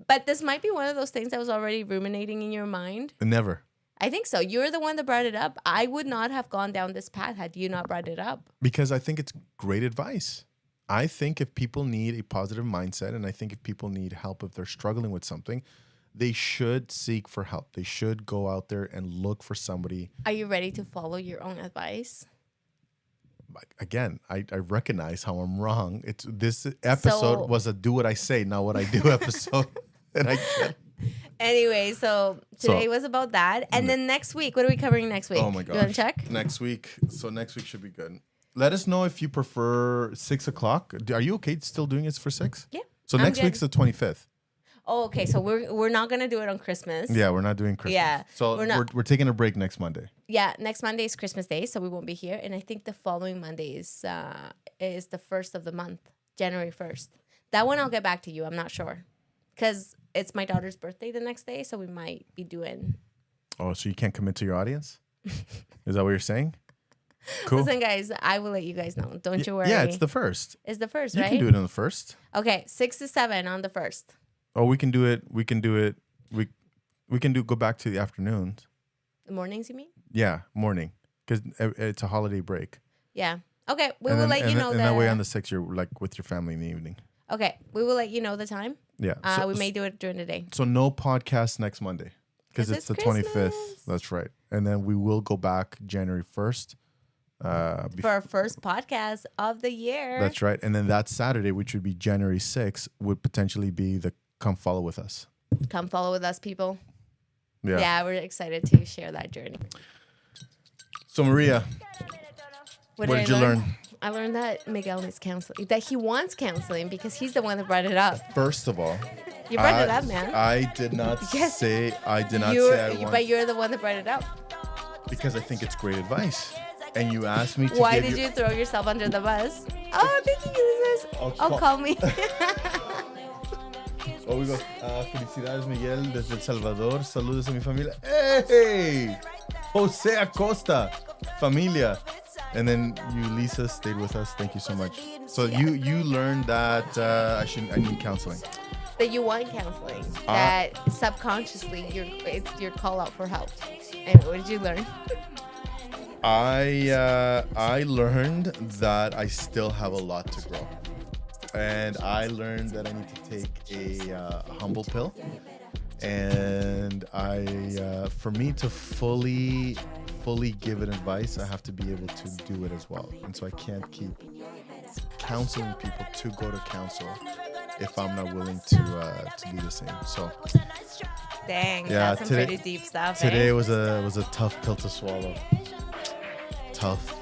But this might be one of those things that was already ruminating in your mind. Never. I think so. You're the one that brought it up. I would not have gone down this path had you not brought it up. Because I think it's great advice. I think if people need a positive mindset, and I think if people need help if they're struggling with something, they should seek for help. They should go out there and look for somebody. Are you ready to follow your own advice? Again, I recognize how I'm wrong. This episode was a do what I say, not what I do episode. And I get Anyway, so today was about that. And then next week, what are we covering next week? Oh my gosh. You want to check? Next week. So next week should be good. Let us know if you prefer 6 o'clock. Are you okay still doing it for 6? Yeah. So I'm next good. week's the 25th. Oh, okay. So we're not gonna do it on Christmas. Yeah, we're not doing Christmas. Yeah, So we're taking a break next Monday. Yeah, next Monday is Christmas Day, so we won't be here. And I think the following Monday is the first of the month, January 1st. That one I'll get back to you. I'm not sure, because it's my daughter's birthday the next day, so we might be doing. Oh, so you can't commit to your audience? Is that what you're saying? Cool. Listen, guys, I will let you guys know. Don't you worry. Yeah, it's the first. It's the first, You right? can do it on the first. Okay, 6 to 7 on the 1st. Oh, we can do it. We can do it. We can go back to the afternoons. The mornings, you mean? Yeah, morning, because it's a holiday break. Yeah. Okay, we And will then- let you and know then- And that way on the 6th, you're like with your family in the evening. Okay, we will let you know the time. Yeah. We may do it during the day. So no podcast next Monday because 'Cause it's the it's 25th. Christmas. That's right. And then we will go back January 1st. For our first podcast of the year. That's right. And then that Saturday, which would be January 6th, would potentially be the Come Follow With Us. Come follow with us, people. Yeah. Yeah, we're excited to share that journey. So Maria, what did you learn? I learned that Miguel needs counseling. That he wants counseling because he's the one that brought it up. First of all, You brought it up, man. I did not Yes. say I did not say I want, But you're the one that brought it up. because I think it's great advice. And you asked me to Why give did you throw yourself under the bus? Oh, thank you, Jesus. Oh, Call me. Oh, we go. Felicidades, Miguel, desde El Salvador. Saludos a mi familia. Hey! Jose Acosta, familia. And then you, Lisa, stayed with us. Thank you so much. So you learned that I need counseling. That you want counseling. That subconsciously it's your call out for help. And what did you learn? I learned that I still have a lot to grow. And I learned that I need to take a humble pill. And for me to fully give it advice, I have to be able to do it as well. And so I can't keep counseling people to go to counsel if I'm not willing to do the same. So Dang, yeah, that's some pretty deep stuff. today eh? was a tough pill to swallow. Tough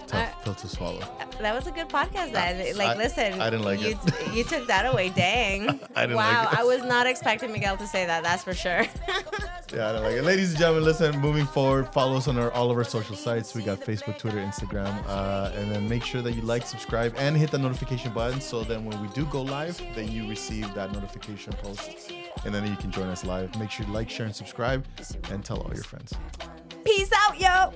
pill to swallow. That was a good podcast then. Listen, I didn't like it. You took that away. Dang. I didn't wow, like it. I was not expecting Miguel to say that. That's for sure. Yeah, I don't like it. Ladies and gentlemen, listen, moving forward, follow us on all of our social sites. We got Facebook, Twitter, Instagram. And then make sure that you like, subscribe, and hit the notification button so then when we do go live, then you receive that notification post. And then you can join us live. Make sure you like, share, and subscribe, and tell all your friends. Peace out, yo.